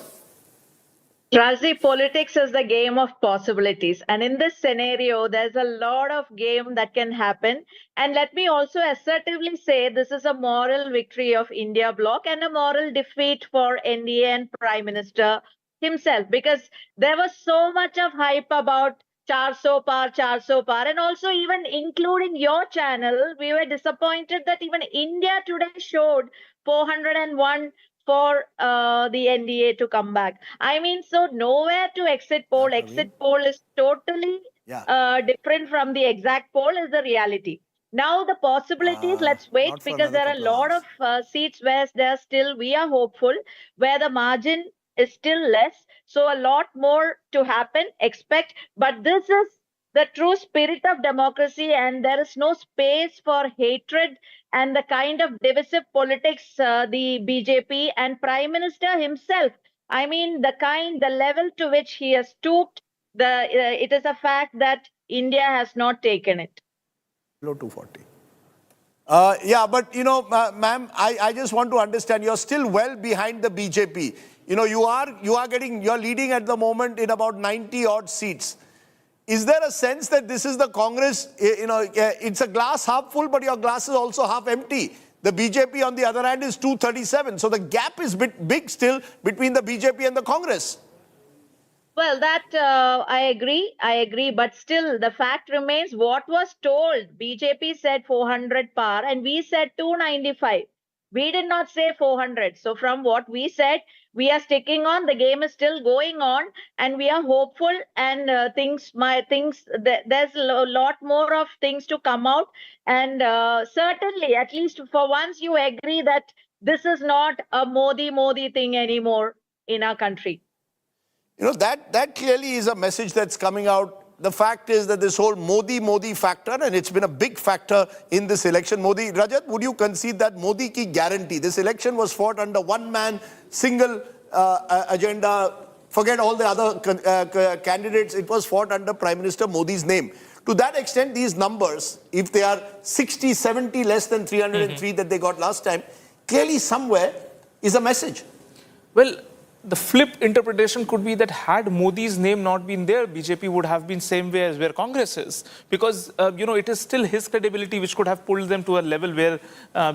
Razi, politics is the game of possibilities. And in this scenario, there's a lot of game that can happen. And let me also assertively say this is a moral victory of India bloc and a moral defeat for NDA and Prime Minister himself. Because there was so much of hype about 400 par, and also even including your channel, we were disappointed that even India today showed 401 for the NDA to come back. I mean, so nowhere to exit poll. Exit poll is totally different from the exact poll is the reality. Now the possibilities, let's wait, because there are a lot of seats where we are hopeful, where the margin is still less. So a lot more to happen, expect. But this is the true spirit of democracy, and there is no space for hatred and the kind of divisive politics the BJP and Prime Minister himself. I mean, the level to which he has stooped, it is a fact that India has not taken it. Below 240. Yeah, but you know, ma'am, I just want to understand, you're still well behind the BJP. You know, you're leading at the moment in about 90 odd seats. Is there a sense that this is the Congress, you know, it's a glass half full, but your glass is also half empty? The BJP on the other hand is 237. So the gap is big still between the BJP and the Congress. Well, that I agree. But still, the fact remains what was told. BJP said 400 par and we said 295. We did not say 400. So from what we said, we are sticking on. The game is still going on, and we are hopeful. And there's a lot more of things to come out. And certainly, at least for once, you agree that this is not a Modi thing anymore in our country. You know, that clearly is a message that's coming out. The fact is that this whole Modi factor, and it's been a big factor in this election. Rajat, would you concede that Modi ki guarantee? This election was fought under one man, single agenda. Forget all the other candidates. It was fought under Prime Minister Modi's name. To that extent, these numbers, if they are 60, 70 less than 303 that they got last time, clearly somewhere is a message. Well, the flip interpretation could be that had Modi's name not been there, BJP would have been same way as where Congress is. Because, you know, it is still his credibility which could have pulled them to a level where,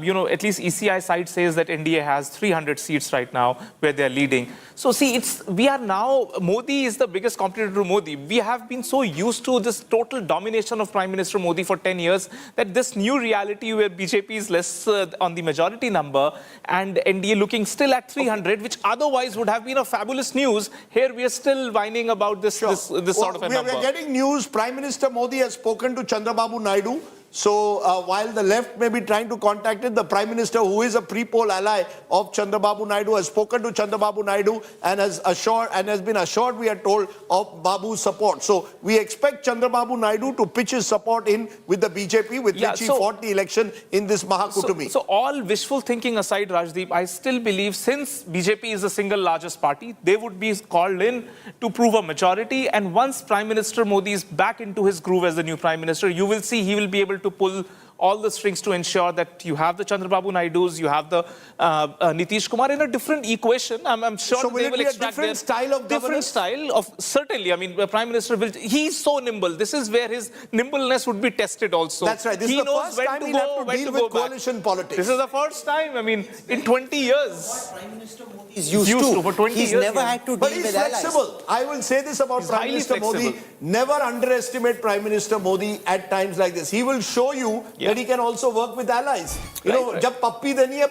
you know, at least ECI side says that NDA has 300 seats right now where they're leading. So, see, we are now, Modi is the biggest competitor to Modi. We have been so used to this total domination of Prime Minister Modi for 10 years that this new reality where BJP is less on the majority number and NDA looking still at 300, which otherwise would have been a fabulous news. Here we are still whining about this sort of a number. We are getting news. Prime Minister Modi has spoken to Chandrababu Naidu. So while the left may be trying to contact it, the Prime Minister, who is a pre-poll ally of Chandrababu Naidu, has spoken to Chandrababu Naidu and has been assured, we are told, of Babu's support. So we expect Chandrababu Naidu to pitch his support in with the BJP, with which he fought the election in this Mahakutumi. So all wishful thinking aside, Rajdeep, I still believe since BJP is the single largest party, they would be called in to prove a majority. And once Prime Minister Modi is back into his groove as the new Prime Minister, you will see he will be able to pull all the strings to ensure that you have the Chandrababu Naidus, you have the Nitish Kumar in a different equation. I'm sure so they will extract different style of governance? Different style of, certainly. I mean, the Prime Minister will, he's so nimble. This is where his nimbleness would be tested also. That's right. This is the first time he'll have to deal with coalition politics. This is the first time, I mean, in 20 years. Prime Minister Modi is used to. For 20 he's years. Never had to But deal he's with flexible. allies. I will say this about Prime Minister Modi. Never underestimate Prime Minister Modi at times like this. He will show you that he can also work with allies. You know, jab pappi deni hai,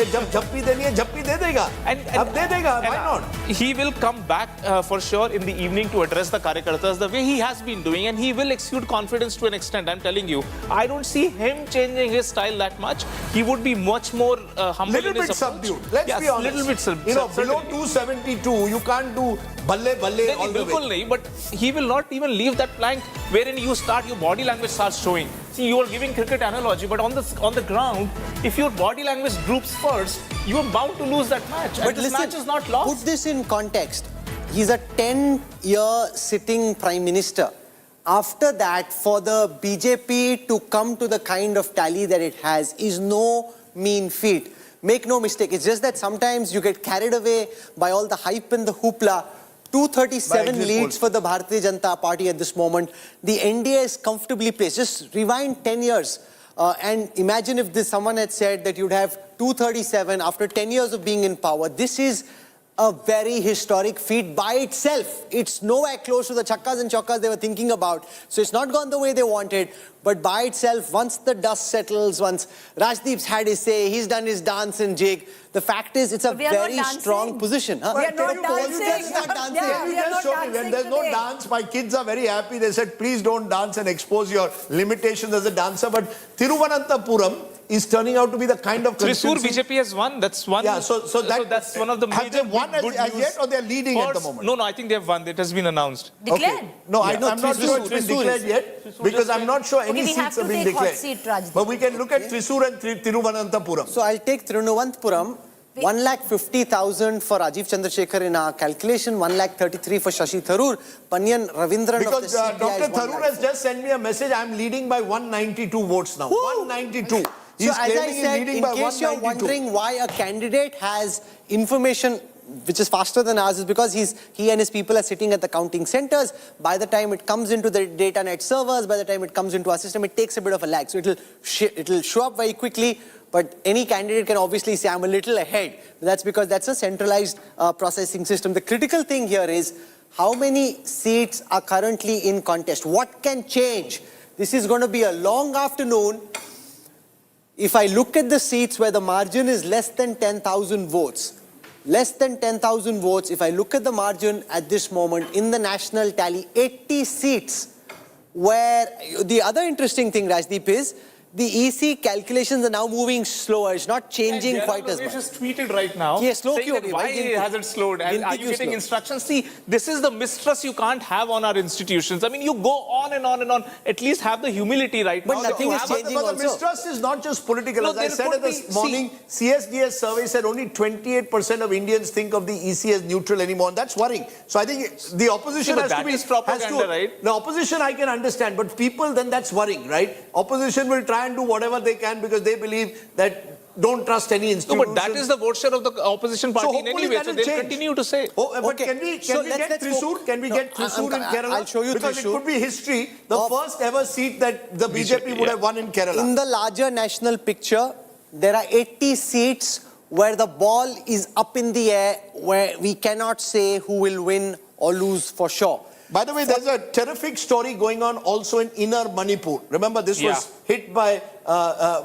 jab jhappi deni hai, jhappi de dega. Ab de dega, why not? He will come back for sure in the evening to address the Karyakartas the way he has been doing, and he will exude confidence to an extent. I'm telling you, I don't see him changing his style that much. He would be much more humble little in his bit approach. Subdued. Let's be honest. Little bit subdued. You know, below 272, you can't do balle all the way. But he will not even leave that plank wherein you start, your body language starts showing. See, you are giving cricket analogy, but on the ground, if your body language droops first, you are bound to lose that match. But and this listen, match is not lost. Put this in context. He's a 10-year sitting Prime Minister. After that, for the BJP to come to the kind of tally that it has is no mean feat. Make no mistake, it's just that sometimes you get carried away by all the hype and the hoopla. 237 leads for the Bharatiya Janata Party at this moment. The NDA is comfortably placed. Just rewind 10 years and imagine if someone had said that you'd have 237 after 10 years of being in power. This is a very historic feat by itself. It's nowhere close to the chakkas and chokkas they were thinking about. So it's not gone the way they wanted. But by itself, once the dust settles, once Rajdeep's had his say, he's done his dance and jig, the fact is it's a very strong position. Huh? We are not dancing. Can you just show me when there's no dance, my kids are very happy. They said, please don't dance and expose your limitations as a dancer. But Thiruvananthapuram is turning out to be the kind of Thrissur constituency. BJP has won. That's one. Yeah, so that's one of the major. Have they won good as news. yet, or they're leading at the First- moment? No, I think they have won. It has been announced. Declared? Okay. No, I'm not sure it's been Thrissur declared yet because I'm not sure any we have seats to have been take hot declared. seat, Rajdeep. But we can look at Thrissur and Thiruvananthapuram. So I'll take Thiruvananthapuram. 1,50,000 for Rajiv Chandrasekhar in our calculation, 1,33,000 for Shashi Tharoor, Panyan Ravindran Because of the CPI Dr. is Tharoor has just sent me a message. I'm leading by 192 votes now. Woo! 192. So He's as I claiming he's said, leading in by case you're 192. wondering why a candidate has information which is faster than ours, is because he and his people are sitting at the counting centers. By the time it comes into the data net servers, by the time it comes into our system, it takes a bit of a lag. So it'll show up very quickly. But any candidate can obviously say, I'm a little ahead. That's because that's a centralized processing system. The critical thing here is how many seats are currently in contest. What can change? This is going to be a long afternoon. If I look at the seats where the margin is less than 10,000 votes, if I look at the margin at this moment in the national tally, 80 seats, where the other interesting thing, Rajdeep, is the EC calculations are now moving slower. It's not changing quite as much. Just tweeted right now Yes, slow saying that QOB, why has it slowed? And are you getting instructions? See, this is the mistrust you can't have on our institutions. I mean, you go on and on and on. At least have the humility right But now. nothing is changing But the also. mistrust is not just political. No, As I there said could this be- morning, CSDS survey said only 28% of Indians think of the EC as neutral anymore. And that's worrying. So I think the opposition but has to that be... is propaganda, right? The opposition I can understand, but people, then that's worrying, right? Opposition will try and do whatever they can because they believe that don't trust any No, institution. but that is the vote share of the opposition party in any hopefully way. that So will they'll change. continue to say. Oh, but Okay. can we So get let's Thrissur? Can we No, get Thrissur in Kerala? I'll show you because Thrissur. it could be history. The first ever seat that the BJP would have won in Kerala. In the larger national picture, there are 80 seats where the ball is up in the air, where we cannot say who will win or lose for sure. By the way, there's a terrific story going on also in inner Manipur. Remember, this was hit by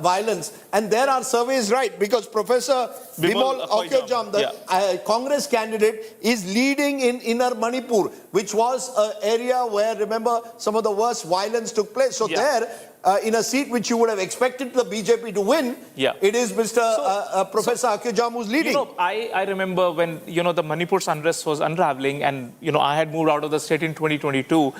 violence. And there are surveys right, because Professor Bimal Aukejam, the Congress candidate, is leading in inner Manipur, which was an area where, remember, some of the worst violence took place. So there, in a seat which you would have expected the BJP to win, it is Mr. Professor Aukejam who's leading. You know, I remember when, the Manipur's unrest was unraveling and, I had moved out of the state in 2022.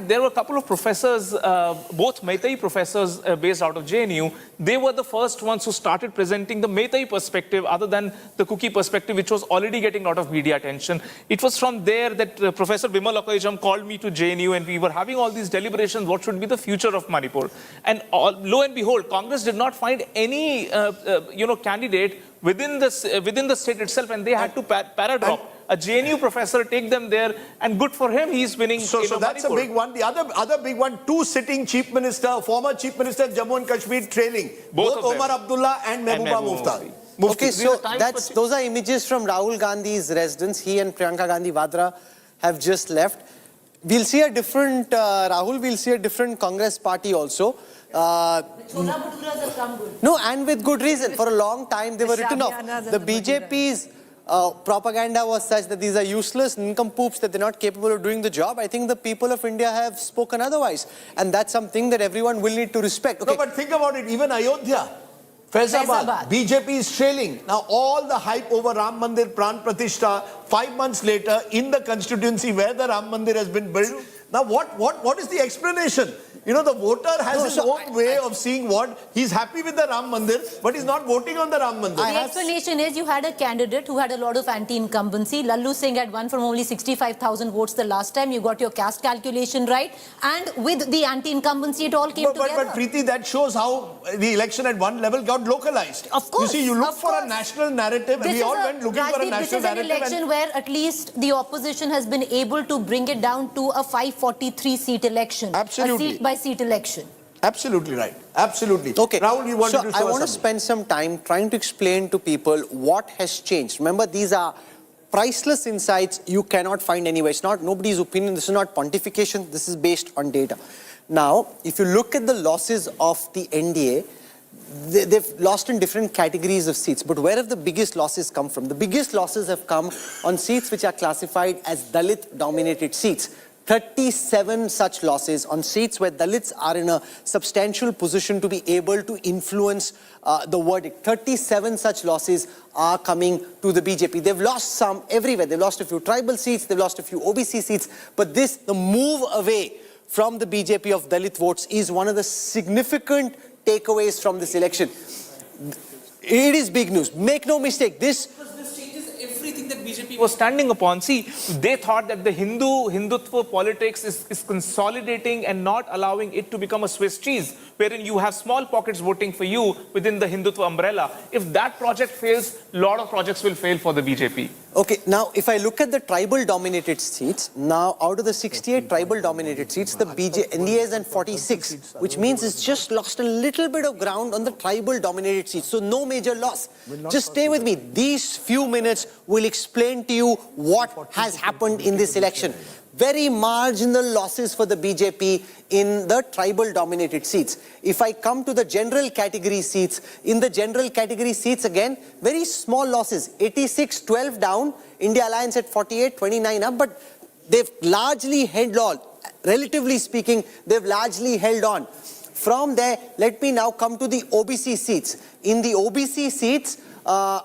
There were a couple of professors, both Meitei professors based out of JNU. They were the first ones who started presenting the Meitei perspective other than the Kuki perspective, which was already getting a lot of media attention. It was from there that Professor Bimal Aukejam called me to JNU and we were having all these deliberations, what should be the future of Manipur. And lo and behold, Congress did not find any, candidate within the state itself, and they had to paradrop a JNU professor, take them there, and good for him, he's winning. So that's Manipur. a big one. The other big one, two sitting former chief minister Jammu and Kashmir trailing, both Omar Abdullah and Mehbooba Mufti. Okay, so those are images from Rahul Gandhi's residence. He and Priyanka Gandhi Vadra have just left. We'll see a different, Rahul, we'll see a different Congress party also. No, and with good reason. For a long time, they were written off. The BJP's propaganda was such that these are useless nincompoops, that they're not capable of doing the job. I think the people of India have spoken otherwise. And that's something that everyone will need to respect. Okay. No, but think about it. Even Ayodhya, Faizabad, BJP is trailing. Now, all the hype over Ram Mandir Pran Pratishtha, 5 months later, in the constituency where the Ram Mandir has been built. Now, what is the explanation? The voter has his own way of seeing what. He's happy with the Ram Mandir, but he's not voting on the Ram Mandir. The explanation is you had a candidate who had a lot of anti-incumbency. Lallu Singh had won from only 65,000 votes the last time. You got your caste calculation right. And with the anti-incumbency, it all came together. But Preeti, that shows how the election at one level got localized. Of course. You see, you look for a national narrative, and we all went looking for a national narrative. This is an election where at least the opposition has been able to bring it down to a 543-seat election. Absolutely. A seat-by-seat election. Absolutely right. Absolutely. Okay. Rahul, you wanted to show I want to spend some time trying to explain to people what has changed. Remember, these are priceless insights you cannot find anywhere. It's not nobody's opinion. This is not pontification. This is based on data. Now, if you look at the losses of the NDA, they've lost in different categories of seats. But where have the biggest losses come from? The biggest losses have come on seats which are classified as Dalit-dominated seats. 37 such losses on seats where Dalits are in a substantial position to be able to influence the verdict. 37 such losses are coming to the BJP. They've lost some everywhere. They've lost a few tribal seats, they've lost a few OBC seats, but the move away from the BJP of Dalit votes is one of the significant takeaways from this election. It is big news. Make no mistake, this changes everything that BJP was standing upon. See, they thought that the Hindutva politics is consolidating and not allowing it to become a Swiss cheese, wherein you have small pockets voting for you within the Hindutva umbrella. If that project fails, a lot of projects will fail for the BJP. Okay, now if I look at the tribal-dominated seats, now out of the 68 tribal-dominated seats, the NDA is in 46, which means it's just lost a little bit of ground on the tribal-dominated seats. So no major loss. Just stay with me. These few minutes will explain to you what has happened in this election. Very marginal losses for the BJP in the tribal-dominated seats. If I come to the general category seats, in the general category seats again, very small losses. 86, 12 down, India Alliance at 48, 29 up, but they've largely held on. Relatively speaking, they've largely held on. From there, let me now come to the OBC seats. In the OBC seats,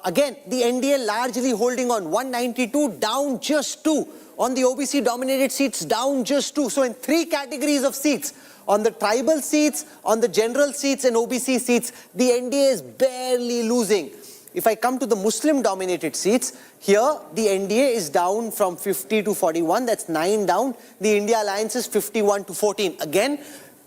again, the NDA largely holding on, 192 down just 2. On the OBC dominated seats, down just 2. So in 3 categories of seats, on the tribal seats, on the general seats and OBC seats, the NDA is barely losing. If I come to the Muslim dominated seats, here the NDA is down from 50 to 41, that's 9 down. The India Alliance is 51 to 14. Again,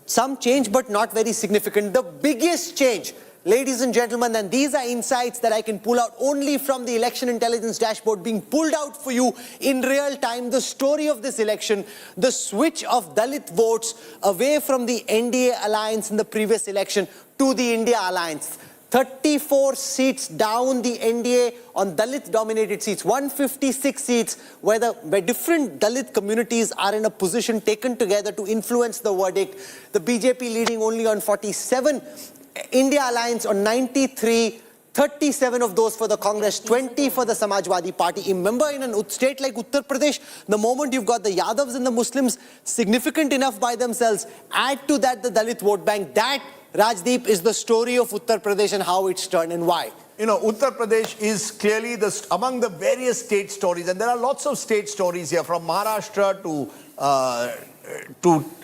some change but not very significant. The biggest change, ladies and gentlemen, and these are insights that I can pull out only from the election intelligence dashboard being pulled out for you in real time. The story of this election, the switch of Dalit votes away from the NDA alliance in the previous election to the India alliance. 34 seats down the NDA on Dalit-dominated seats, 156 seats where different Dalit communities are in a position taken together to influence the verdict. The BJP leading only on 47, India Alliance on 93, 37 of those for the Congress, 20 for the Samajwadi Party. Remember, in a state like Uttar Pradesh, the moment you've got the Yadavs and the Muslims significant enough by themselves, add to that the Dalit vote bank. That, Rajdeep, is the story of Uttar Pradesh and how it's turned and why. You know, Uttar Pradesh is clearly among the various state stories, and there are lots of state stories here, from Maharashtra to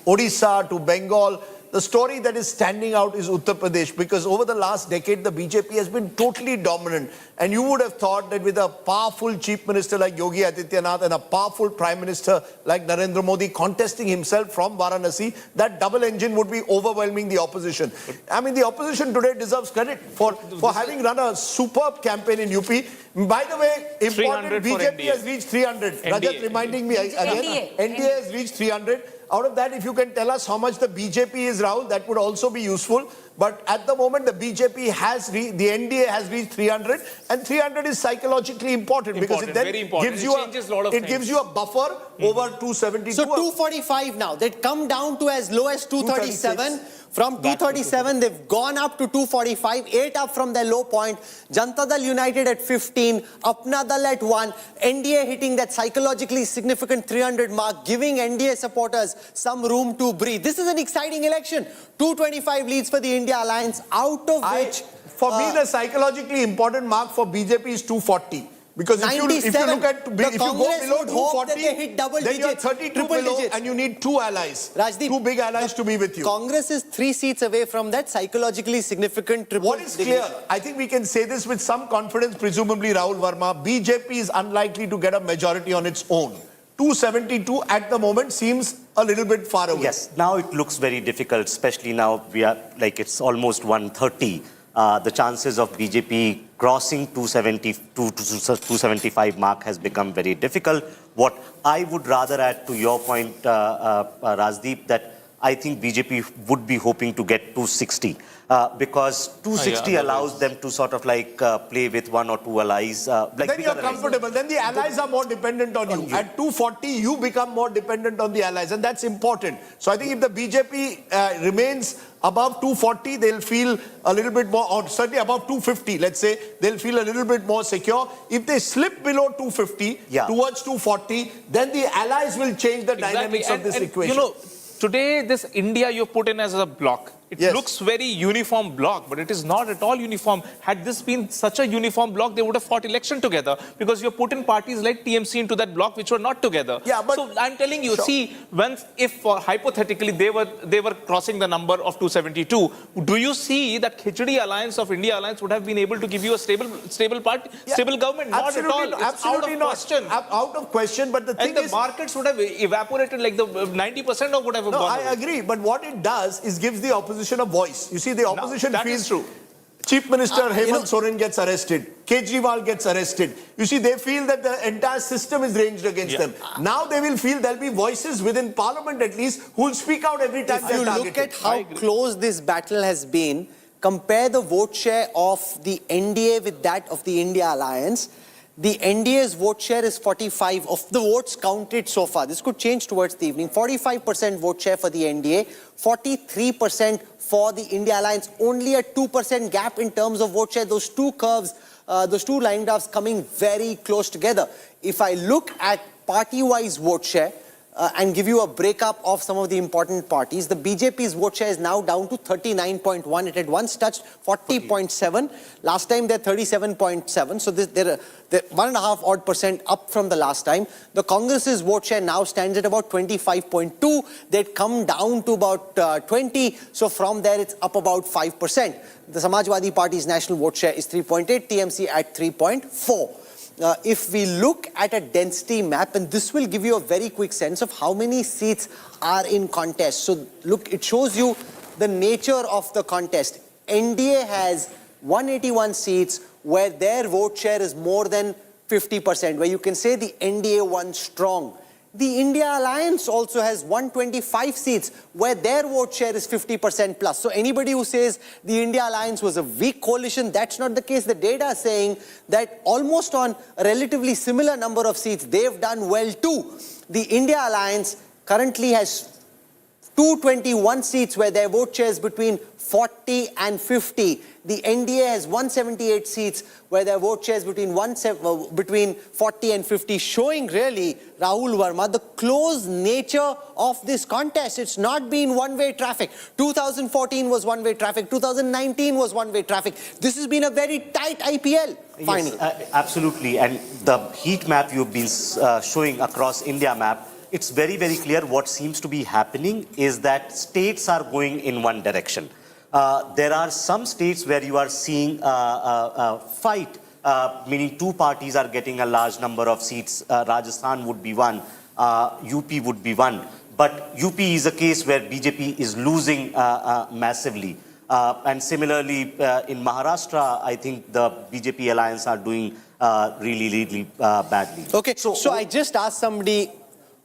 Odisha to Bengal. The story that is standing out is Uttar Pradesh, because over the last decade, the BJP has been totally dominant. And you would have thought that with a powerful chief minister like Yogi Adityanath and a powerful prime minister like Narendra Modi contesting himself from Varanasi, that double engine would be overwhelming the opposition. I mean, the opposition today deserves credit for having run a superb campaign in UP. By the way, important, BJP has reached 300. Rajat reminding me again, NDA has reached 300. Out of that, if you can tell us how much the BJP is, Rahul, that would also be useful. But at the moment, the BJP the NDA has reached 300, and 300 is psychologically important because it then gives you a buffer over 272. So 245 now. They'd come down to as low as 237. From 237, they've gone up to 245, 8 up from their low point. Janata Dal United at 15, Apna Dal at 1, NDA hitting that psychologically significant 300 mark, giving NDA supporters some room to breathe. This is an exciting election. 225 leads for the India Alliance, out of which... For me, the psychologically important mark for BJP is 240. Because if you look at, if you go below 240, then you're 32 below digits. And you need 2 allies. Rajdeep, 2 big allies to be with you. Congress is 3 seats away from that psychologically significant triple. What is clear, I think we can say this with some confidence, presumably Rahul Verma, BJP is unlikely to get a majority on its own. 272 at the moment seems a little bit far away. Yes, now it looks very difficult, especially now we are like it's almost 130. The chances of BJP crossing 275 mark has become very difficult. What I would rather add to your point, Rajdeep, that I think BJP would be hoping to get 260 because 260 allows them to sort of like play with one or two allies. Then you're comfortable. Then the allies are more dependent on you. At 240, you become more dependent on the allies, and that's important. So I think if the BJP remains above 240, they'll feel a little bit more, or certainly above 250, let's say, they'll feel a little bit more secure. If they slip below 250 towards 240, then the allies will change the dynamics of this equation. You know, today this India you put in as a bloc. It looks very uniform bloc, but it is not at all uniform. Had this been such a uniform bloc, they would have fought election together, because you put in parties like TMC into that bloc which were not together. Yeah, but so I'm telling you, see, if hypothetically they were crossing the number of 272, do you see that Khichdi alliance of India alliance would have been able to give you a stable party, stable government? Not at all. It's absolutely out of question. Out of question. But the thing is, markets would have evaporated, like the 90% of would have gone. No, I agree. But what it does is gives the opposition a voice. You see, the opposition feels true. Chief Minister Hemant Soren gets arrested. Kejriwal gets arrested. You see, they feel that the entire system is ranged against them. Now they will feel there'll be voices within Parliament at least who will speak out every time they're targeted. If you look at how close this battle has been, compare the vote share of the NDA with that of the India Alliance. The NDA's vote share is 45 of the votes counted so far. This could change towards the evening. 45% vote share for the NDA, 43% for the India Alliance. Only a 2% gap in terms of vote share. Those two curves, those two line graphs coming very close together. If I look at party-wise vote share, and give you a breakup of some of the important parties. The BJP's vote share is now down to 39.1. It had once touched 40.7. Last time they're 37.7. So they're 1.5 odd % up from the last time. The Congress's vote share now stands at about 25.2. They'd come down to about 20. So from there it's up about 5%. The Samajwadi Party's national vote share is 3.8. TMC at 3.4. If we look at a density map, and this will give you a very quick sense of how many seats are in contest. So look, it shows you the nature of the contest. NDA has 181 seats where their vote share is more than 50%, where you can say the NDA won strong. The India Alliance also has 125 seats where their vote share is 50% plus. So anybody who says the India Alliance was a weak coalition, that's not the case. The data is saying that almost on a relatively similar number of seats, they've done well too. The India Alliance currently has 221 seats where their vote share is between 40 and 50. The NDA has 178 seats where their vote share is between 40 and 50, showing really, Rahul Verma, the close nature of this contest. It's not been one-way traffic. 2014 was one-way traffic. 2019 was one-way traffic. This has been a very tight IPL, finally. Yes, absolutely. And the heat map you've been showing across India map, it's very, very clear what seems to be happening is that states are going in one direction. There are some states where you are seeing a fight, meaning two parties are getting a large number of seats. Rajasthan would be one, UP would be one. But UP is a case where BJP is losing massively. And similarly, in Maharashtra, I think the BJP alliance are doing really badly. Okay, so I just asked somebody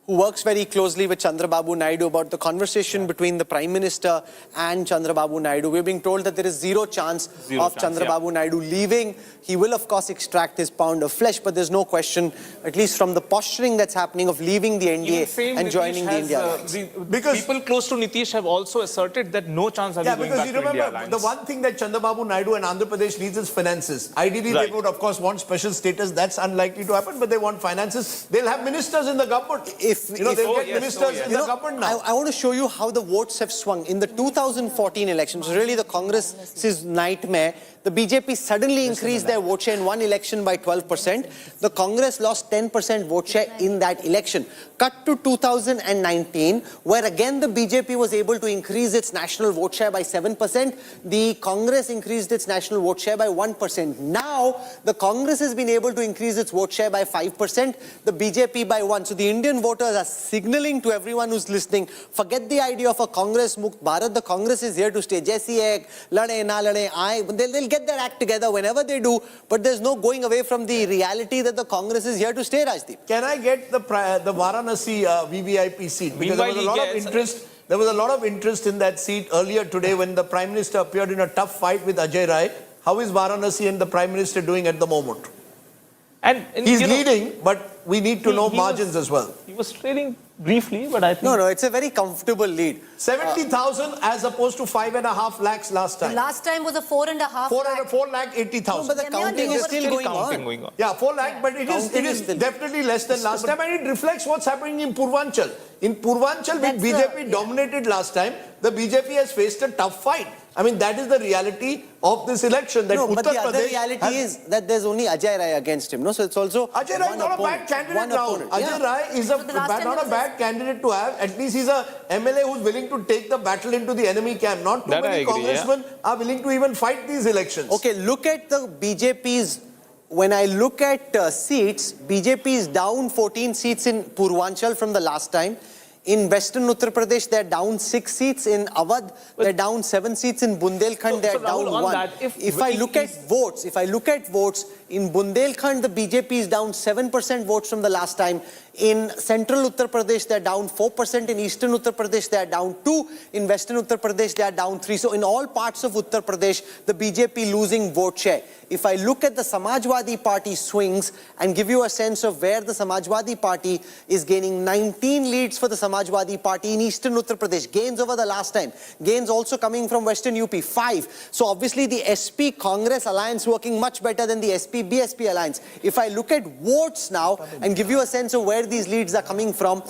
who works very closely with Chandrababu Naidu about the conversation between the Prime Minister and Chandrababu Naidu. We're being told that there is zero chance of Chandrababu Naidu leaving. He will, of course, extract his pound of flesh, but there's no question, at least from the posturing that's happening, of leaving the NDA and joining the India Alliance. Because people close to Nitish have also asserted that no chance are we going back to India Alliance. The one thing that Chandrababu Naidu and Andhra Pradesh needs is finances. Ideally, they would, of course, want special status. That's unlikely to happen, but they want finances. They'll have ministers in the government. They'll get ministers in the government now. I want to show you how the votes have swung. In the 2014 elections, really the Congress's nightmare, the BJP suddenly increased their vote share in one election by 12%. The Congress lost 10% vote share in that election. Cut to 2019, where again the BJP was able to increase its national vote share by 7%. The Congress increased its national vote share by 1%. Now, the Congress has been able to increase its vote share by 5%, the BJP by 1%. So the Indian voters are signaling to everyone who's listening, forget the idea of a Congress Mukt Bharat. The Congress is here to stay. Jaisi ek, lade na lade, they'll get their act together whenever they do, but there's no going away from the reality that the Congress is here to stay, Rajdeep. Can I get the Varanasi VVIP seat? Because there was a lot of interest. There was a lot of interest in that seat earlier today when the Prime Minister appeared in a tough fight with Ajay Rai. How is Varanasi and the Prime Minister doing at the moment? And He's leading, but we need to know margins as well. He was trailing briefly, but I think... No, it's a very comfortable lead. 70,000 as opposed to 5.5 lakhs last time. Last time was a 4.5 lakh. 4 lakh 80,000. But the counting is still going on. Yeah, 4 lakh, but it is definitely less than last time, and it reflects what's happening in Purvanchal. In Purvanchal, with BJP dominated last time, the BJP has faced a tough fight. I mean, that is the reality of this election. That No, but Uttar the other Pradesh reality is that there's only Ajay Rai against him. No, so it's also Ajay Rai is not a bad candidate now. Ajay Rai is not a bad candidate to have. At least he's a MLA who's willing to take the battle into the enemy camp. Not too many congressmen are willing to even fight these elections. Okay, look at the BJP's. When I look at seats, BJP is down 14 seats in Purvanchal from the last time. In Western Uttar Pradesh, they're down 6 seats. In Awadh, they're down 7 seats. In Bundelkhand, they're down 1. If I look at votes, in Bundelkhand, the BJP is down 7% votes from the last time. In Central Uttar Pradesh, they're down 4%. In Eastern Uttar Pradesh, they're down 2. In Western Uttar Pradesh, they're down 3. So in all parts of Uttar Pradesh, the BJP losing vote share. If I look at the Samajwadi Party swings and give you a sense of where the Samajwadi Party is gaining 19 leads for the Samajwadi Party in Eastern Uttar Pradesh, gains over the last time. Gains also coming from Western UP, 5. So obviously the SP-Congress alliance working much better than the SP-BSP alliance. If I look at votes now and give you a sense of where these leads are coming from,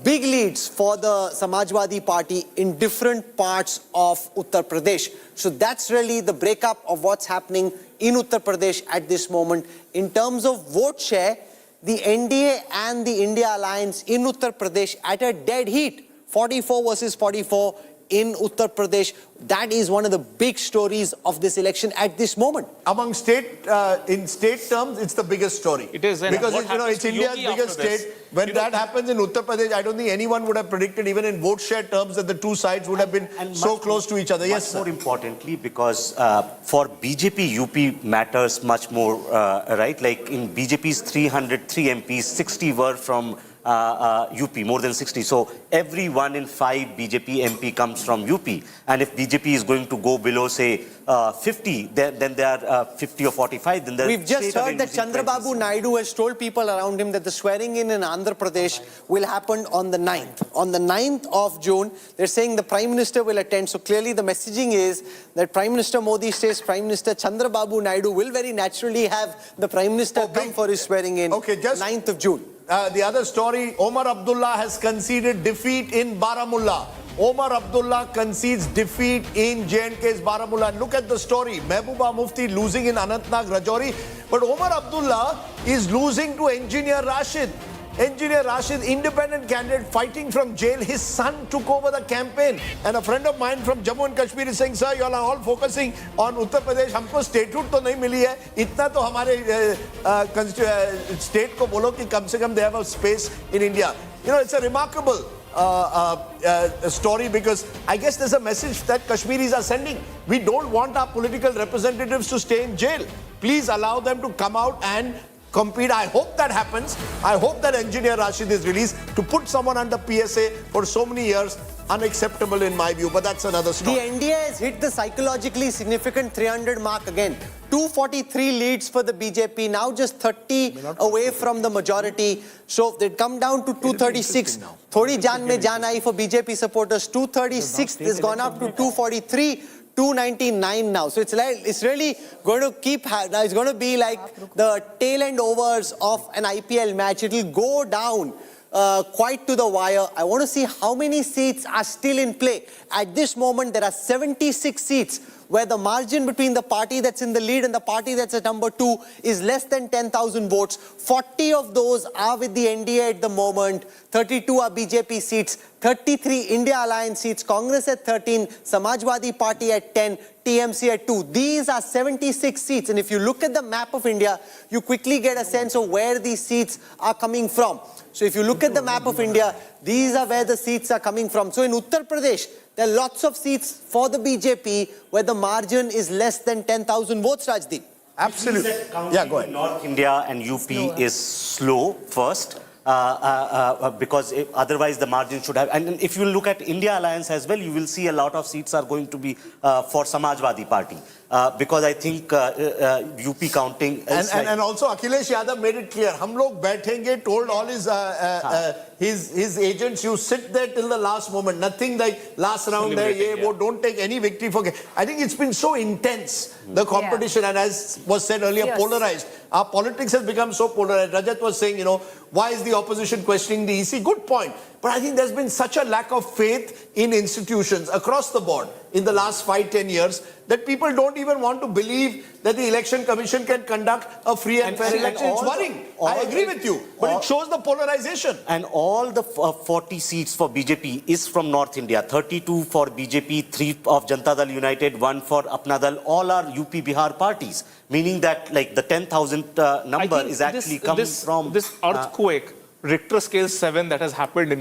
big leads for the Samajwadi Party in different parts of Uttar Pradesh. So that's really the breakup of what's happening in Uttar Pradesh at this moment. In terms of vote share, the NDA and the India Alliance in Uttar Pradesh at a dead heat, 44 versus 44 in Uttar Pradesh. That is one of the big stories of this election at this moment. Among in state terms, it's the biggest story. It is. Because it's India's biggest state. When that happens in Uttar Pradesh, I don't think anyone would have predicted, even in vote share terms, that the two sides would have been so close to each other. Yes, more importantly, because for BJP, UP matters much more, right? Like in BJP's 303 MPs, 60 were from UP, more than 60. So every 1 in 5 BJP MP comes from UP. And if BJP is going to go below, say, 50, then there are 50 or 45. Then we've just heard that Chandrababu Naidu has told people around him that the swearing in Andhra Pradesh will happen on the 9th. On the 9th of June, they're saying the Prime Minister will attend. So clearly the messaging is that Prime Minister Modi says Prime Minister Chandrababu Naidu will very naturally have the Prime Minister come for his swearing in 9th of June. The other story, Omar Abdullah has conceded defeat in Baramulla. Omar Abdullah concedes defeat in J&K's Baramulla. And look at the story. Mehbooba Mufti losing in Anantnag, Rajouri. But Omar Abdullah is losing to Engineer Rashid. Engineer Rashid, independent candidate fighting from jail. His son took over the campaign. And a friend of mine from Jammu and Kashmir is saying, sir, you all are all focusing on Uttar Pradesh. Humko statehood to nahi mili hai. Itna to hamare state ko bolo ki kam se kam they have a space in India. You know, it's a remarkable story, because I guess there's a message that Kashmiris are sending. We don't want our political representatives to stay in jail. Please allow them to come out and compete. I hope that happens. I hope that Engineer Rashid is released. To put someone under PSA for so many years, unacceptable in my view, but that's another story. The NDA has hit the psychologically significant 300 mark again. 243 leads for the BJP, now just 30 away from the majority. So they'd come down to 236. Thodi jaan mein jaan aayi for BJP supporters. 236 has gone up to 243. 299 now. So it's really going to it's going to be like the tail end overs of an IPL match. It will go down quite to the wire. I want to see how many seats are still in play. At this moment, there are 76 seats where the margin between the party that's in the lead and the party that's at number 2 is less than 10,000 votes. 40 of those are with the NDA at the moment. 32 are BJP seats. 33 India Alliance seats. Congress at 13. Samajwadi Party at 10. TMC at 2. These are 76 seats. And if you look at the map of India, you quickly get a sense of where these seats are coming from. So if you look at the map of India, these are where the seats are coming from. So in Uttar Pradesh, there are lots of seats for the BJP where the margin is less than 10,000 votes, Rajdeep. Absolutely. Yeah, go ahead. North India and UP is slow first. because otherwise the margin should have. And if you look at India Alliance as well, you will see a lot of seats are going to be for Samajwadi Party. Because I think UP counting is and also Akhilesh Yadav made it clear. Hum log baithenge, told all his agents, you sit there till the last moment. Nothing like last round there, don't take any victory for. I think it's been so intense, the competition, and as was said earlier, polarized. Our politics has become so polarized. Rajat was saying, why is the opposition questioning the EC? Good point. But I think there's been such a lack of faith in institutions across the board in the last 5-10 years that people don't even want to believe that the election commission can conduct a free and fair election. It's worrying. I agree with you. But it shows the polarization. And all the 40 seats for BJP is from North India. 32 for BJP, 3 of Janata Dal United, 1 for Apna Dal. All are UP Bihar parties. Meaning that like the 10,000 number is actually coming from... This earthquake, Richter scale 7 that has happened in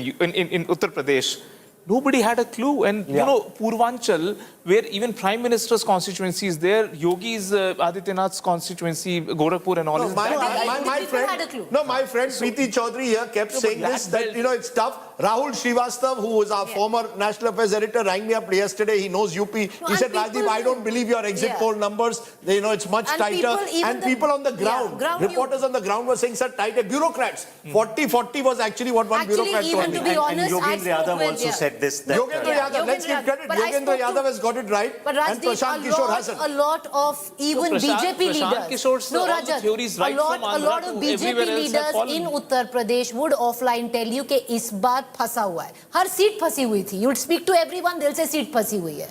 Uttar Pradesh, nobody had a clue. And, Purvanchal, where even Prime Minister's constituency is there, Yogi's Adityanath's constituency, Gorakhpur and all. My friend Preeti Chaudhary here kept saying this, that, it's tough. Rahul Srivastav, who was our former National Affairs editor, rang me up yesterday. He knows UP. He said, Rajdeep, I don't believe your exit poll numbers. It's much tighter. And people on the ground, reporters on the ground were saying, sir, tighter. Bureaucrats. 40-40 was actually what one bureaucrat told me. To be honest, and Yogendra Yadav also said this. Yogendra Yadav, let's give credit. Yogendra Yadav has got it right. But and Prashant Kishore hasn't. A lot of even BJP leaders. A lot of BJP leaders in Uttar Pradesh would offline tell you that this बार फंसा हुआ है. हर seat फंसी हुई थी. You would speak to everyone, they'll say seat फंसी हुई है.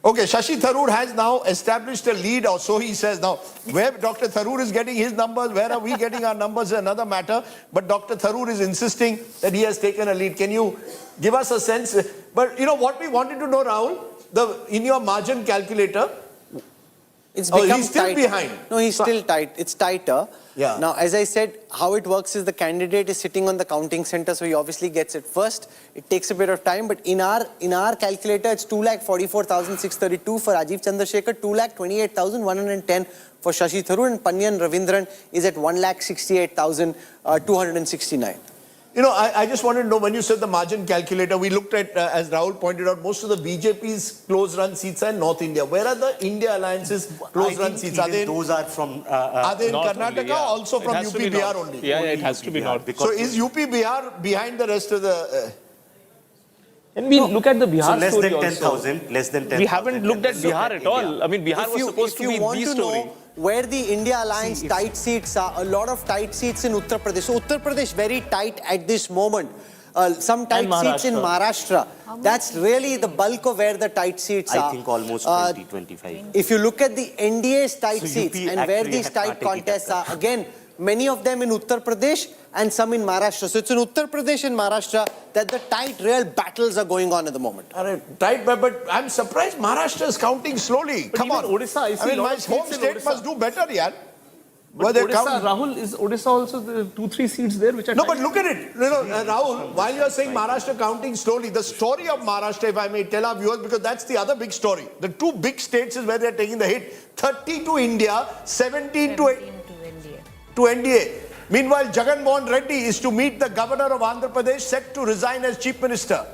Okay, Shashi Tharoor has now established a lead, or so he says. Now, where Dr. Tharoor is getting his numbers, where are we getting our numbers is another matter. But Dr. Tharoor is insisting that he has taken a lead. Can you give us a sense? But what we wanted to know, Rahul, in your margin calculator, it's become he's still behind. No, he's still tight. It's tighter. Yeah. Now, as I said, how it works is the candidate is sitting on the counting center, so he obviously gets it first. It takes a bit of time, but in our calculator, it's 2,44,632 for Rajiv Chandrasekhar, 2,28,110 for Shashi Tharoor, and Panyan Ravindran is at 1,68,269. I just wanted to know, when you said the margin calculator, we looked at, as Rahul pointed out, most of the BJP's close-run seats are in North India. Where are the India Alliance's close-run seats? Are they those are from... are they in Karnataka or also from UP Bihar only? Yeah, it has to be North. So is UP Bihar behind the rest of the... Can we look at the Bihar less story than 10,000. Less than 10,000. We haven't looked at Bihar at all. I mean, Bihar was supposed to be the story. Where the India Alliance tight seats are, a lot of tight seats in Uttar Pradesh. So Uttar Pradesh very tight at this moment. Some tight seats in Maharashtra. That's really the bulk of where the tight seats are. I think almost 20-25. If you look at the NDA's tight seats and where these tight contests are, again, many of them in Uttar Pradesh and some in Maharashtra. So it's in Uttar Pradesh and Maharashtra that the tight real battles are going on at the moment. Tight, but I'm surprised Maharashtra is counting slowly. But Come on. Odisha, I mean, my home state must do better, yaar. But Odisha, Rahul, is Odisha also the 2-3 seats there which are... No, but look at it. Rahul, while you're saying Maharashtra counting slowly, the story of Maharashtra, if I may tell our viewers, because that's the other big story. The two big states is where they're taking the hit. 30 to India, 17 to NDA. Meanwhile, Jagan Mohan Reddy is to meet the governor of Andhra Pradesh, set to resign as chief minister.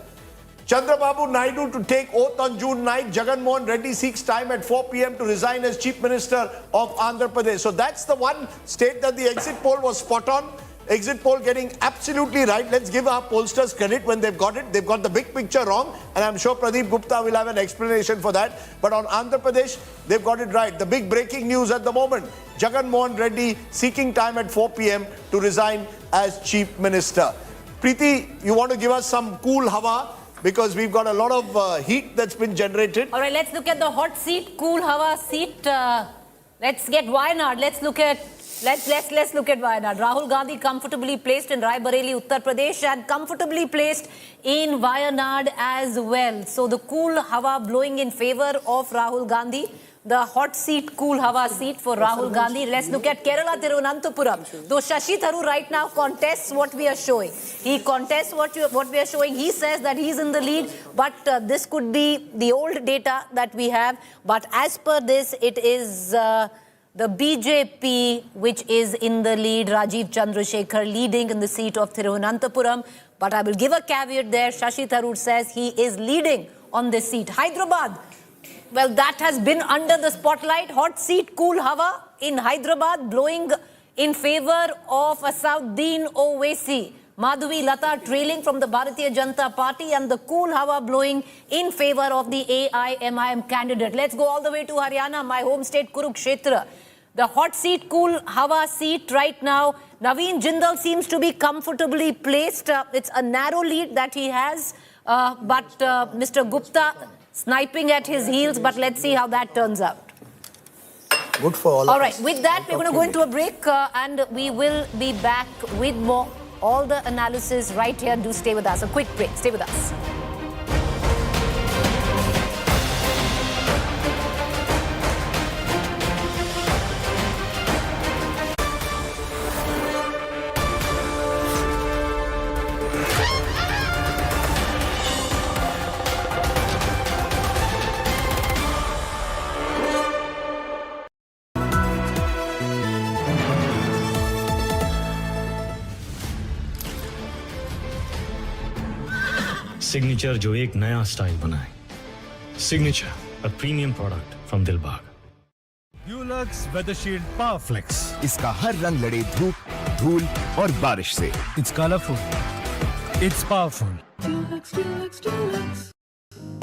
Chandrababu Naidu to take oath on June 9th. Jagan Mohan Reddy seeks time at 4 p.m. to resign as chief minister of Andhra Pradesh. So that's the one state that the exit poll was spot on. Exit poll getting absolutely right. Let's give our pollsters credit when they've got it. They've got the big picture wrong. And I'm sure Pradeep Gupta will have an explanation for that. But on Andhra Pradesh, they've got it right. The big breaking news at the moment. Jagan Mohan Reddy seeking time at 4 p.m. to resign as chief minister. Preeti, you want to give us some cool hawa? Because we've got a lot of heat that's been generated. All right, let's look at the hot seat, cool hawa seat. Let's get Wayanad. Let's look at Wayanad. Rahul Gandhi comfortably placed in Raebareli, Uttar Pradesh, and comfortably placed in Wayanad as well. So the cool hawa blowing in favor of Rahul Gandhi. The hot seat, cool hawa seat for Rahul Gandhi. Let's look at Kerala, Thiruvananthapuram. Though Shashi Tharoor right now contests what we are showing. He contests what we are showing. He says that he's in the lead, but this could be the old data that we have. But as per this, it is the BJP, which is in the lead, Rajiv Chandrasekhar leading in the seat of Thiruvananthapuram. But I will give a caveat there. Shashi Tharoor says he is leading on this seat. Hyderabad, well, that has been under the spotlight. Hot seat, cool hawa in Hyderabad, blowing in favor of Asauddin Owaisi. Madhavi Lata trailing from the Bharatiya Janata Party, and the cool hawa blowing in favor of the AIMIM candidate. Let's go all the way to Haryana, my home state, Kurukshetra. The hot seat, cool hawa seat right now. Naveen Jindal seems to be comfortably placed. It's a narrow lead that he has, but Mr. Gupta sniping at his heels, but let's see how that turns out. Good for all of us. All right, with that, we're going to go into a break and we will be back with more. All the analysis right here. Do stay with us. A quick break. Stay with us. Signature जो एक नया style बनाए signature a premium product from Dilbagh Dulux Weathershield power flex इसका हर रंग लड़े धूप धूल और बारिश से इट्स कलरफुल इट्स पावरफुल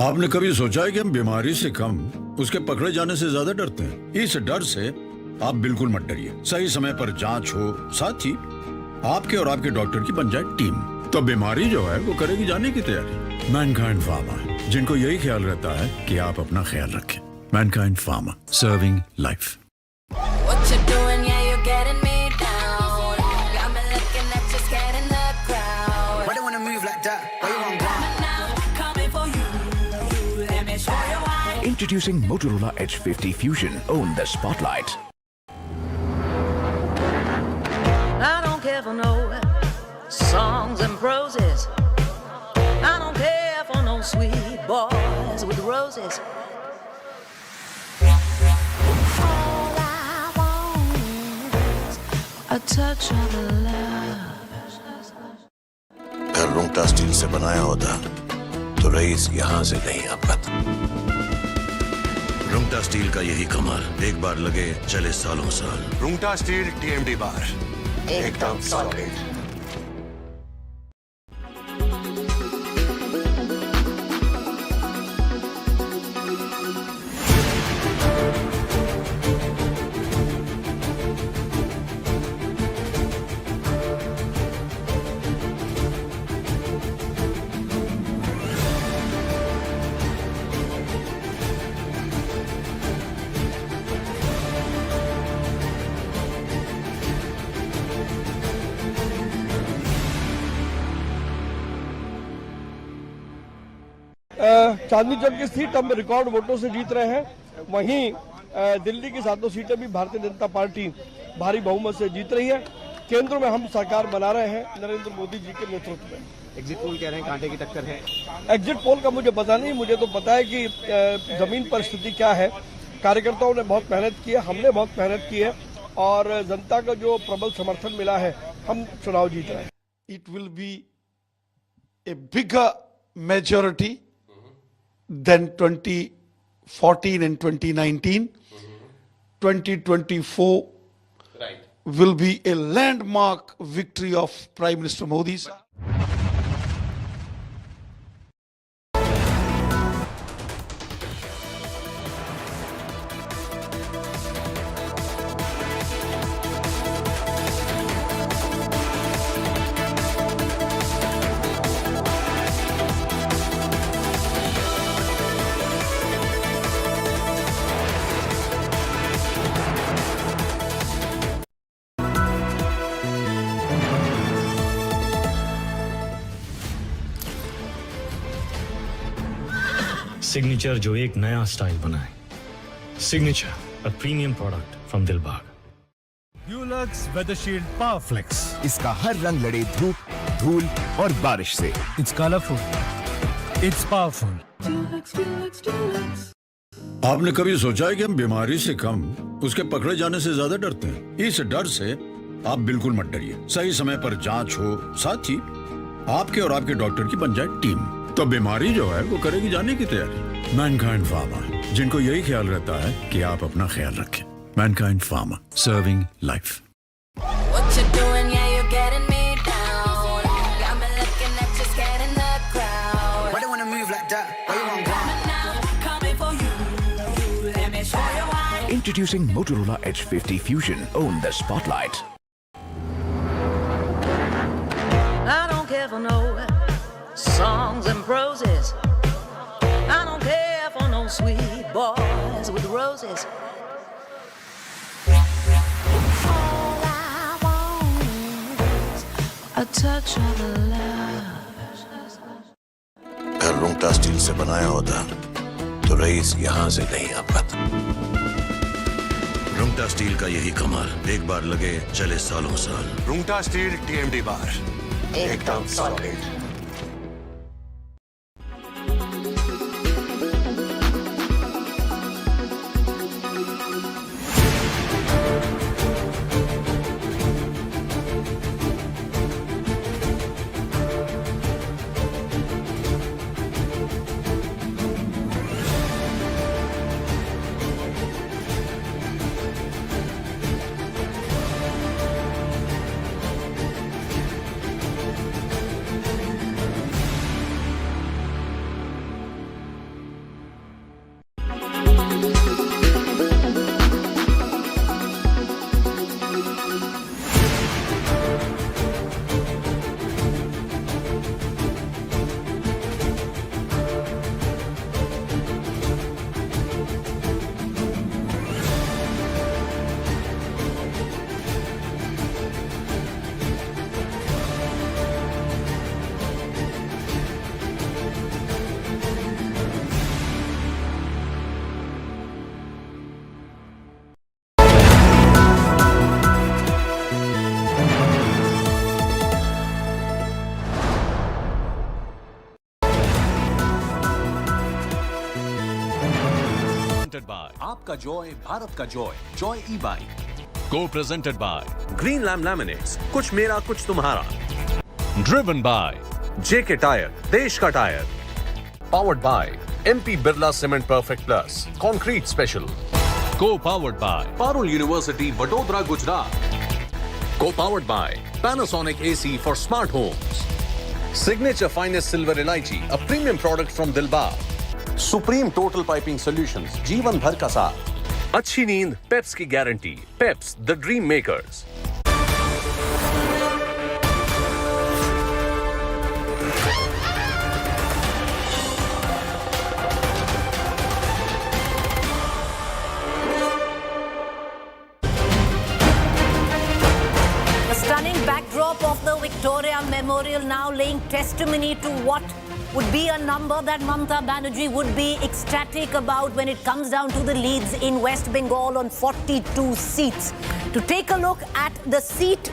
आपने कभी सोचा है कि हम बीमारी से कम उसके पकड़े जाने से ज्यादा डरते हैं? इस डर से आप बिल्कुल मत डरिए। सही समय पर जांच हो, साथ ही आपके और आपके डॉक्टर की बन जाए टीम, तो बीमारी जो है वो करेगी जाने की तैयारी। मैनकाइंड फार्मा, जिनको यही ख्याल रहता है कि आप अपना ख्याल रखें। Mankind pharma, serving life. Introducing Motorola Edge 50 Fusion. Own the spotlight. I don't care for no songs and proses. I don't care for no sweet boys with roses. All I want is a touch of love. अगर Rungta steel से बनाया होता तो rice यहाँ से नहीं आ पाता। Rungta steel का यही कमाल, एक बार लगे चले सालों साल। रुंगटा स्टील TMD बार एकदम सॉलिड। चांदनी चौक की सीट हम रिकॉर्ड वोटों से जीत रहे हैं। वहीं दिल्ली की 7 सीटें भी भारतीय जनता पार्टी भारी बहुमत से जीत रही है। केंद्र में हम सरकार बना रहे हैं नरेंद्र मोदी जी के नेतृत्व में। एग्जिट पोल कह रहे हैं कांटे की टक्कर है। एग्जिट पोल का मुझे पता नहीं, मुझे तो पता है कि जमीन पर स्थिति क्या है। कार्यकर्ताओं ने बहुत मेहनत की है, हमने बहुत मेहनत की है और जनता का जो प्रबल समर्थन मिला है, हम चुनाव जीत रहे हैं। It will be A bigger majority than 2014 and 2019. 2024 will be a landmark victory of Prime Minister Modi. Signature जो एक नया स्टाइल बनाए signature a premium product from Dilbagh Dulux Weathershield power flex इसका हर रंग लड़े धूप धूल और बारिश से इट्स कलरफुल इट्स पावरफुल आपने कभी सोचा है कि हम बीमारी से कम उसके पकड़े जाने से ज्यादा डरते हैं? इस डर से आप बिल्कुल मत डरिए। सही समय पर जांच हो, साथ ही आपके और आपके डॉक्टर की बन जाए टीम, तो बीमारी जो है वो करेगी जाने की तैयारी। मैनकाइंड फार्मा, जिनको यही ख्याल रहता है कि आप अपना ख्याल रखें। Mankind pharma, serving life. What you doing? Yeah, you're getting me down. Got me looking at you, scared in the crowd. Why do you wanna move like that? Why you want Coming now, coming for you. Let me show you why. Introducing Motorola Edge 50 Fusion. Own the spotlight. I don't care for no songs and proses. I don't care for no sweet boys with roses. All I want is a touch of love. अगर Rungta steel से बनाया होता तो rice यहाँ से नहीं आ पाता। Rungta steel का यही कमाल, एक बार लगे चले सालों साल। रुंगटा स्टील TMD बार, एकदम सॉलिड। आपका जॉय, भारत का जॉय, जॉय ई बाइक। को presented by Greenlam laminates, कुछ मेरा कुछ तुम्हारा। ड्रिवन बाय जेके टायर, देश का tyre. Powered by MP Birla cement perfect plus concrete special. Co powered by Parul university, Vadodara, Gujarat. Co powered by Panasonic AC for smart homes. Signature finest silver elaichi, a premium product from Dilbag. Supreme total piping solutions, जीवन भर का साथ। अच्छी नींद पेप्स की guarantee. Peps, the dream makers. The stunning backdrop of the Victoria Memorial now laying testimony to what would be a number that Mamata Banerjee would be ecstatic about when it comes down to the leads in West Bengal on 42 seats. To take a look at the seat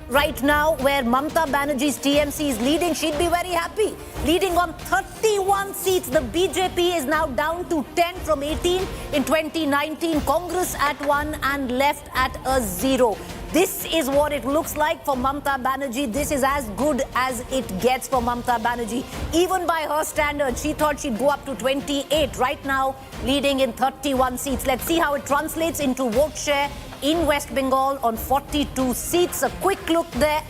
right now where Mamata Banerjee's TMC is leading, she'd be very happy. Leading on 31 seats, the BJP is now down to 10 from 18 in 2019. Congress at 1 and left at a 0. This is what it looks like for Mamata Banerjee. This is as good as it gets for Mamata Banerjee. Even by her standards, she thought she'd go up to 28. Right now, leading in 31 seats. Let's see how it translates into vote share in West Bengal on 42 seats. A quick look there.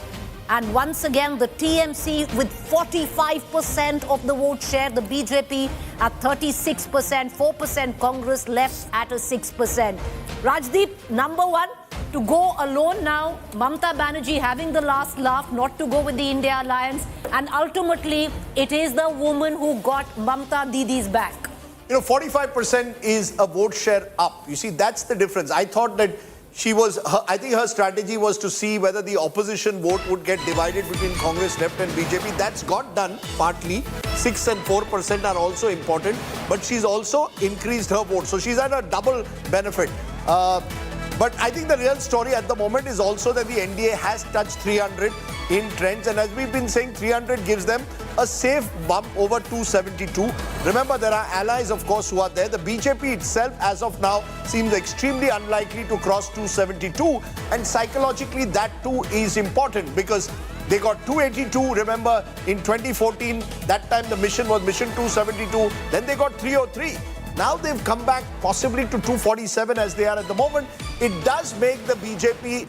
And once again, the TMC with 45% of the vote share, the BJP at 36%, 4% Congress left at a 6%. Rajdeep, number one, to go alone now, Mamata Banerjee having the last laugh, not to go with the India Alliance, and ultimately, it is the woman who got Mamata Didi's back. You know, 45% is a vote share up. You see, that's the difference. I thought that I think her strategy was to see whether the opposition vote would get divided between Congress left and BJP. That's got done partly. 6 and 4% are also important, but she's also increased her vote. So she's had a double benefit. But I think the real story at the moment is also that the NDA has touched 300 in trends, and as we've been saying, 300 gives them a safe bump over 272. Remember, there are allies, of course, who are there. The BJP itself, as of now, seems extremely unlikely to cross 272, and psychologically that too is important because they got 282, remember, in 2014. That time the mission was mission 272. Then they got 303. Now they've come back possibly to 247 as they are at the moment. It does make the BJP,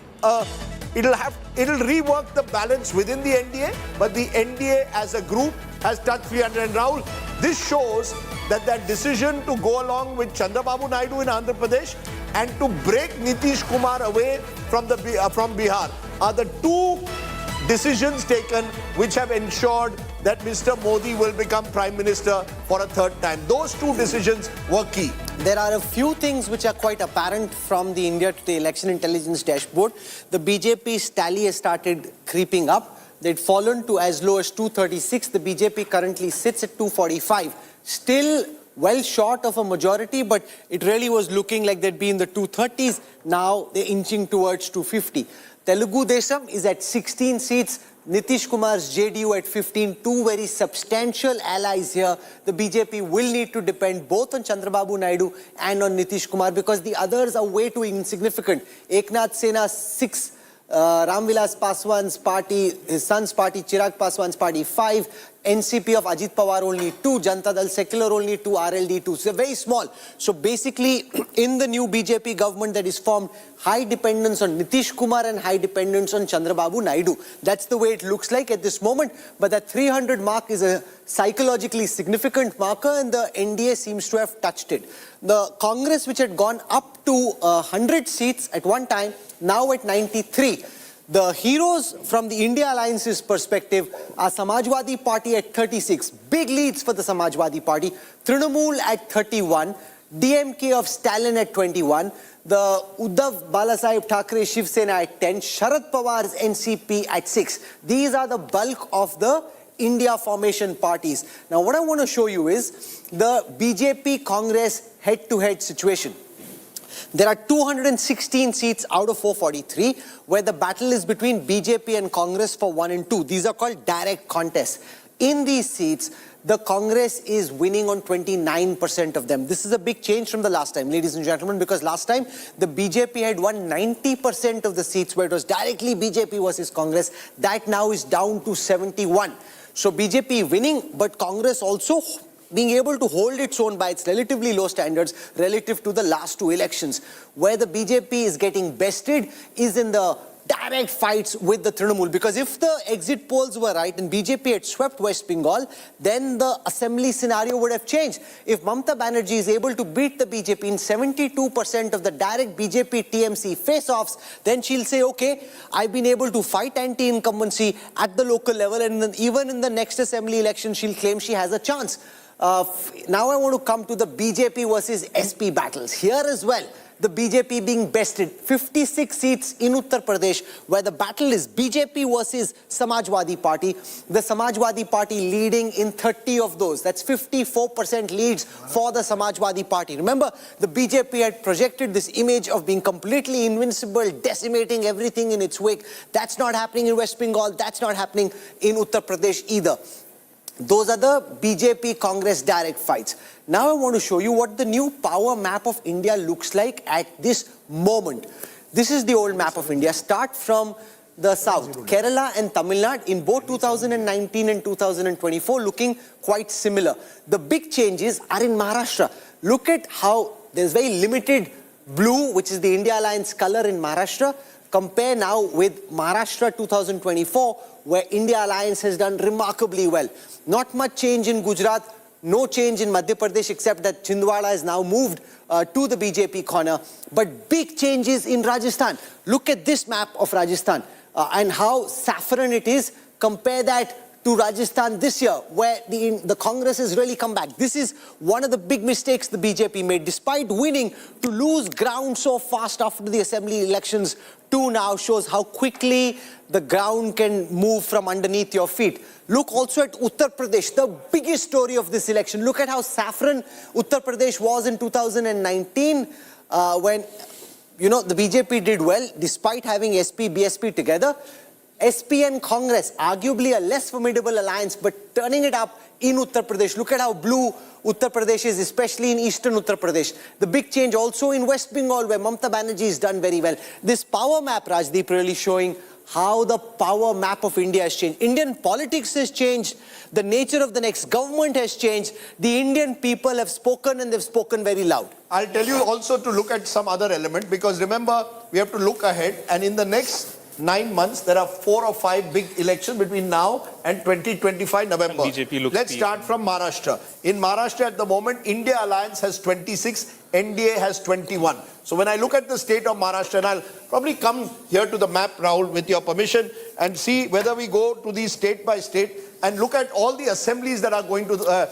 it'll rework the balance within the NDA, but the NDA as a group has touched 300. And Rahul, this shows that decision to go along with Chandrababu Naidu in Andhra Pradesh and to break Nitish Kumar away from Bihar are the two decisions taken which have ensured that Mr. Modi will become Prime Minister for a third time. Those two decisions were key. There are a few things which are quite apparent from the India Today election intelligence dashboard. The BJP's tally has started creeping up. They'd fallen to as low as 236. The BJP currently sits at 245. Still well short of a majority, but it really was looking like they'd be in the 230s. Now they're inching towards 250. Telugu Desam is at 16 seats. Nitish Kumar's JDU at 15. Two very substantial allies here. The BJP will need to depend both on Chandrababu Naidu and on Nitish Kumar because the others are way too insignificant. Eknath Sena 6. Ramvilas Paswan's party, his son's party, Chirag Paswan's party 5, NCP of Ajit Pawar only 2, Janata Dal Secular only 2, RLD 2. So very small. So basically, in the new BJP government that is formed, high dependence on Nitish Kumar and high dependence on Chandrababu Naidu. That's the way it looks like at this moment. But that 300 mark is a psychologically significant marker and the NDA seems to have touched it. The Congress, which had gone up to 100 seats at one time, now at 93. The heroes from the India Alliance's perspective are Samajwadi Party at 36. Big leads for the Samajwadi Party. Trinamool at 31. DMK of Stalin at 21. The Uddhav Balasaheb Thackeray Shiv Sena at 10. Sharad Pawar's NCP at 6. These are the bulk of the India formation parties. Now what I want to show you is the BJP Congress head-to-head situation. There are 216 seats out of 443 where the battle is between BJP and Congress for 1 and 2. These are called direct contests. In these seats, the Congress is winning on 29% of them. This is a big change from the last time, ladies and gentlemen, because last time the BJP had won 90% of the seats where it was directly BJP versus Congress. That now is down to 71. So BJP winning, but Congress also being able to hold its own by its relatively low standards relative to the last two elections. Where the BJP is getting bested is in the direct fights with the Trinamool. Because if the exit polls were right and BJP had swept West Bengal, then the assembly scenario would have changed. If Mamata Banerjee is able to beat the BJP in 72% of the direct BJP-TMC face-offs, then she'll say, okay, I've been able to fight anti-incumbency at the local level, and then even in the next assembly election, she'll claim she has a chance. Now I want to come to the BJP versus SP battles. Here as well, the BJP being bested. 56 seats in Uttar Pradesh where the battle is BJP versus Samajwadi Party. The Samajwadi Party leading in 30 of those. That's 54% leads for the Samajwadi Party. Remember, the BJP had projected this image of being completely invincible, decimating everything in its wake. That's not happening in West Bengal. That's not happening in Uttar Pradesh either. Those are the BJP Congress direct fights. Now I want to show you what the new power map of India looks like at this moment. This is the old map of India. Start from the south. Kerala and Tamil Nadu in both 2019 and 2024 looking quite similar. The big changes are in Maharashtra. Look at how there's very limited blue, which is the India Alliance color in Maharashtra. Compare now with Maharashtra 2024, where India Alliance has done remarkably well. Not much change in Gujarat, no change in Madhya Pradesh, except that Chhindwara has now moved to the BJP corner. But big changes in Rajasthan. Look at this map of Rajasthan and how saffron it is. Compare that to Rajasthan this year, where the Congress has really come back. This is one of the big mistakes the BJP made. Despite winning, to lose ground so fast after the assembly elections too now shows how quickly the ground can move from underneath your feet. Look also at Uttar Pradesh, the biggest story of this election. Look at how saffron Uttar Pradesh was in 2019 when you know, the BJP did well despite having SP, BSP together. SP and Congress, arguably a less formidable alliance, but turning it up in Uttar Pradesh. Look at how blue Uttar Pradesh is, especially in eastern Uttar Pradesh. The big change also in West Bengal, where Mamata Banerjee has done very well. This power map, Rajdeep, really showing how the power map of India has changed. Indian politics has changed. The nature of the next government has changed. The Indian people have spoken, and they've spoken very loud. I'll tell you also to look at some other element, because remember, we have to look ahead, and in the next 9 months, there are 4 or 5 big elections between now and 2025 November. Let's start from Maharashtra. In Maharashtra at the moment, India Alliance has 26, NDA has 21. So when I look at the state of Maharashtra, and I'll probably come here to the map, Rahul, with your permission, and see whether we go to these state by state and look at all the assemblies that are going to the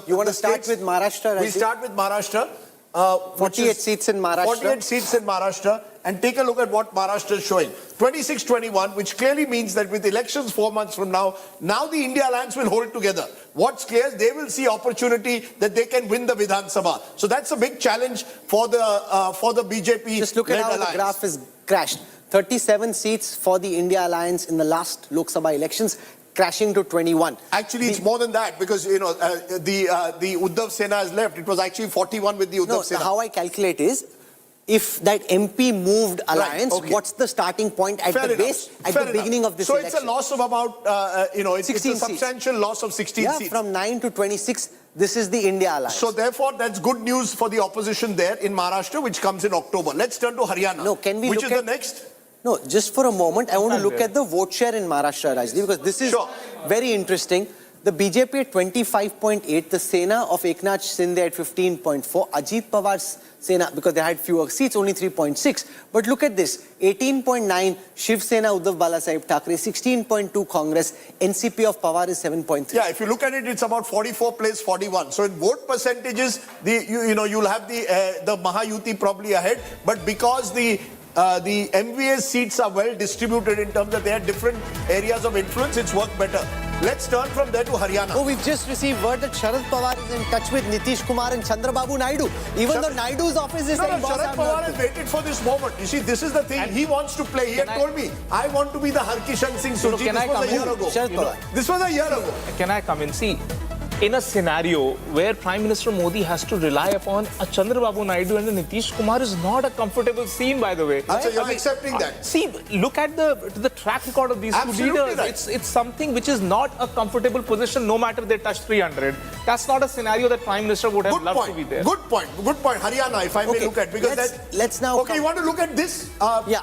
You want to start with Maharashtra? We start with Maharashtra. 48 seats in Maharashtra. 48 seats in Maharashtra. And take a look at what Maharashtra is showing. 26-21, which clearly means that with elections 4 months from now, the India Alliance will hold together. What's clear is they will see opportunity that they can win the Vidhan Sabha. So that's a big challenge for the BJP. Just look at how the graph has crashed. 37 seats for the India Alliance in the last Lok Sabha elections, crashing to 21. Actually, it's more than that, because, you know, the Uddhav Sena has left. It was actually 41 with the Uddhav Sena. How I calculate is, if that MP moved alliance, what's the starting point at the base, at the beginning of this election? So it's a loss of about, it's a substantial loss of 16 seats. From 9 to 26, this is the India Alliance. So therefore, that's good news for the opposition there in Maharashtra, which comes in October. Let's turn to Haryana. No, can we which look is at the next? No, just for a moment, I want to look at the vote share in Maharashtra, Rajdeep, because this is very interesting. The BJP at 25.8, the Sena of Eknath Shinde at 15.4, Ajit Pawar's Sena, because they had fewer seats, only 3.6. But look at this, 18.9, Shiv Sena Uddhav Balasaheb Thackeray, 16.2 Congress, NCP of Pawar is 7.3. Yeah, if you look at it, it's about 44 plays 41. So in vote percentages, you'll have the Mahayuti probably ahead, but because the MVS seats are well distributed in terms of their different areas of influence, it's worked better. Let's turn from there to Haryana. Oh, we've just received word that Sharad Pawar is in touch with Nitish Kumar and Chandrababu Naidu. Even though Naidu's office is saying, Sharad Pawar has waited for this moment. You see, this is the thing. He wants to play. He had told me, I want to be the Harkishan Singh Suji. This was a year ago. This was a year ago. Can I come in? See, in a scenario where Prime Minister Modi has to rely upon a Chandrababu Naidu and a Nitish Kumar is not a comfortable scene, by the way. So you're accepting that? See, look at the track record of these two leaders. Right. It's something which is not a comfortable position, no matter they touch 300. That's not a scenario that Prime Minister would have loved to be there. Good point. Haryana, if I may look at, because let's now. Okay, you want to look at this?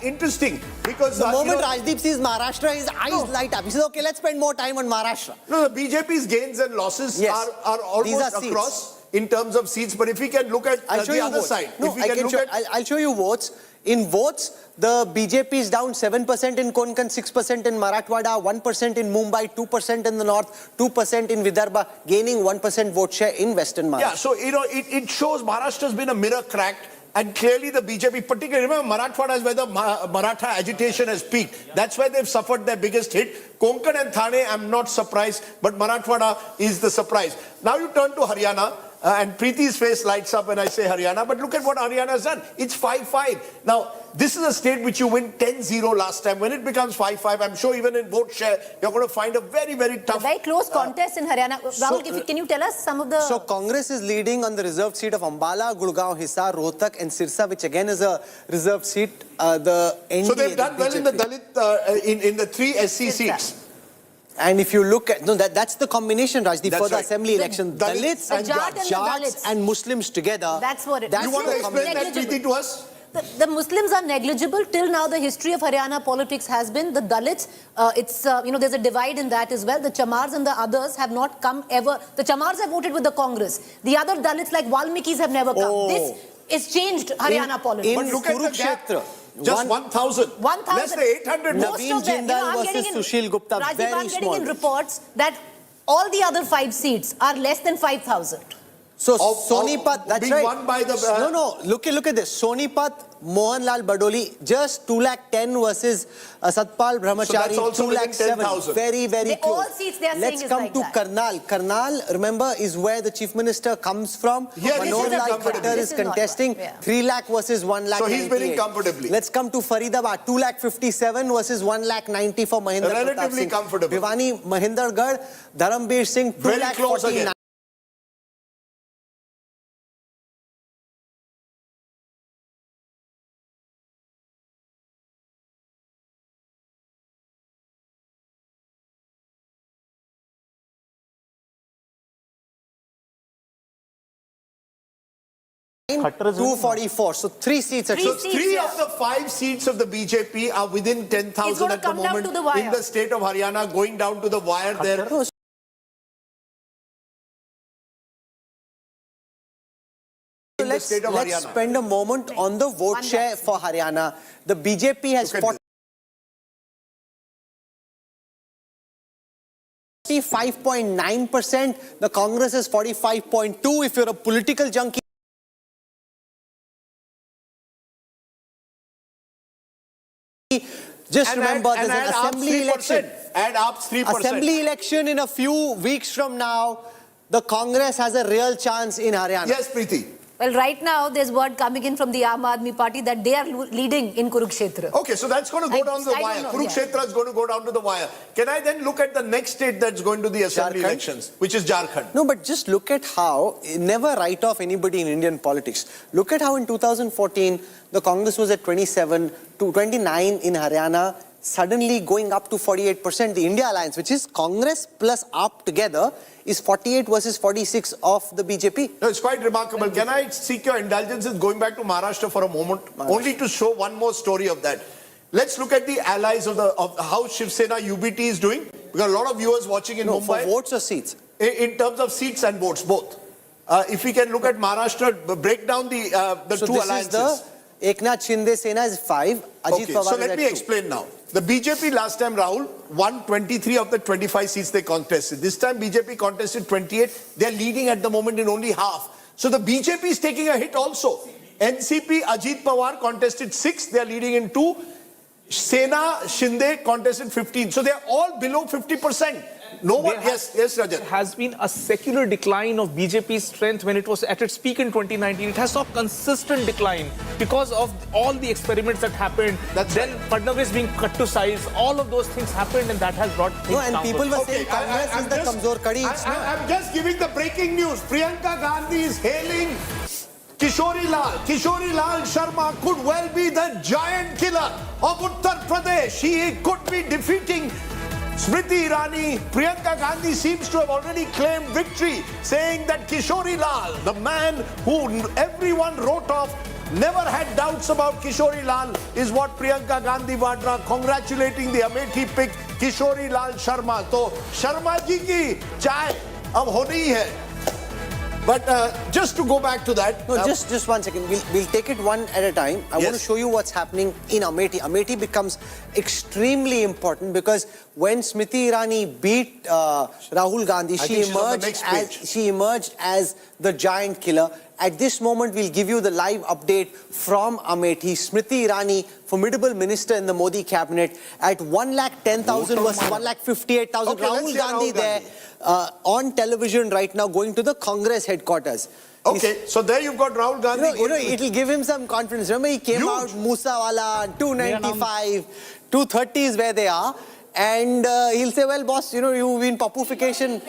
Interesting, because the moment Rajdeep sees Maharashtra, his eyes light up. He says, okay, let's spend more time on Maharashtra. No, the BJP's gains and losses are almost across in terms of seats. But if we can look at the other side, no, I'll show you votes. In votes, the BJP is down 7% in Konkan, 6% in Marathwada, 1% in Mumbai, 2% in the north, 2% in Vidarbha, gaining 1% vote share in Western Maharashtra. Yeah, so it shows Maharashtra's been a mirror cracked. And clearly the BJP, particularly, remember Marathwada is where the Maratha agitation has peaked. That's where they've suffered their biggest hit. Konkan and Thane, I'm not surprised, but Marathwada is the surprise. Now you turn to Haryana, and Preeti's face lights up when I say Haryana, but look at what Haryana has done. It's 5-5. Now, this is a state which you win 10-0 last time. When it becomes 5-5, I'm sure even in vote share, you're going to find a very, very tough... A very close contest in Haryana. Rahul, can you tell us some of the... So, Congress is leading on the reserved seat of Ambala, Gurgaon, Hisar, Rohtak and Sirsa, which again is a reserved seat. The NDA, so, they've done well in the Dalit, in the 3 SC seats. And if you look at, that's the combination, Rajdeep, for the assembly election. Dalits and Jats and Muslims together. That's what it is. You want to explain that, Preeti, to us? The Muslims are negligible. Till now, the history of Haryana politics has been the Dalits. There's a divide in that as well. The Chamars and the others have not come ever. The Chamars have voted with the Congress. The other Dalits like Valmikis have never come. This is changed Haryana politics. But look at the gap. Just 1,000. 1,000. Less than 800. Naveen Jindal versus Sushil Gupta. Rajdeep, very I'm small. getting in reports that all the other 5 seats are less than 5,000. So Sonipat, that's being right. won by the, no, look at this. Sonipat, Mohanlal Badoli, just 210,000 versus Satpal Brahmachari, So that's also 207,000. Very, very close. All seats they are Let's saying come is like to that. Karnal. Karnal, remember, is where the Chief Minister comes from. Yes, he's Manoj winning Lal comfortably. Khattar This is is not contesting one, yeah. 3 lakh versus 1 lakh. So he's winning comfortably. Let's come to Faridabad, 2,57,000 versus 1,90,000 for Mahinder Pratap Relatively Singh. comfortable. Bhiwani, Mahindergarh, Dharambir Singh, Very close 2,49,000. again. Khattar is 244. So 3 seats at Three So seats, 3 yeah. of the 5 seats of the BJP are within 10,000 It's gonna at the come down moment to the wire. in the state of Haryana, going down to the wire there. In the state of Let's Haryana. spend a moment on the vote share for Haryana. The BJP has Look at 45.9%. The Congress is 45.2%. If you're a political junkie, just remember there's an assembly election. Add up 3%. Assembly election in a few weeks from now. The Congress has a real chance in Haryana. Yes, Preeti. Well, right now, there's word coming in from the Aam Aadmi Party that they are leading in Kurukshetra. Okay, so that's going to go down the I wire. don't know, Kurukshetra is going to go down to the wire. Can I then look at the next state that's going to the assembly Jharkhand? elections, which is Jharkhand? No, but just look at how, never write off anybody in Indian politics. Look at how in 2014, the Congress was at 27 to 29 in Haryana, suddenly going up to 48%. The India Alliance, which is Congress plus AAP together, is 48 versus 46 of the BJP. No, it's quite remarkable. Can I seek your indulgences going back to Maharashtra for a moment? Only to show one more story of that. Let's look at the allies of how Shiv Sena UBT is doing. Because a lot of viewers watching in Mumbai. For votes or seats? In terms of seats and votes, both. If we can look at Maharashtra, break down the So two this alliances. is the Eknath Shinde Sena is 5, Ajit Okay, Pawar so is let at me 2. explain now. The BJP last time, Rahul, won 23 of the 25 seats they contested. This time BJP contested 28. They're leading at the moment in only half. So the BJP is taking a hit also. NCP, Ajit Pawar contested 6. They're leading in 2. Sena, Shinde contested 15. So they're all below 50%. No one, yes, Rajat. There has been a secular decline of BJP's strength when it was at its peak in 2019. It has saw consistent decline because of all the experiments that happened. Then Fadnavis being cut to size, all of those things happened and that has brought things No, and downward. people were saying Congress is the Kamzor Kadi. I'm just giving the breaking news. Priyanka Gandhi is hailing Kishori Lal. Kishori Lal Sharma could well be the giant killer of Uttar Pradesh. He could be defeating Smriti Irani. Priyanka Gandhi seems to have already claimed victory, saying that Kishori Lal, the man who everyone wrote off, never had doubts about Kishori Lal, is what Priyanka Gandhi Vadra congratulating the Amethi pick Kishori Lal Sharma. So Sharma ji ki chai ab honi hai. But just to go back to that. No, just 1 second. We'll take it one at a time. I want to show you what's happening in Amethi. Amethi becomes extremely important because when Smriti Irani beat Rahul Gandhi, she emerged as the giant killer. At this moment, we'll give you the live update from Amethi. Smriti Irani, formidable minister in the Modi cabinet, at 1,10,000 versus 1,58,000. Okay, Rahul Gandhi there on television right now, going to the Congress headquarters. Okay, so there you've got Rahul Gandhi. You know, it'll give him some confidence. Remember, he came out Moosawala, 295, 230 is where they are. And he'll say, well, boss, you know, you've been papufication.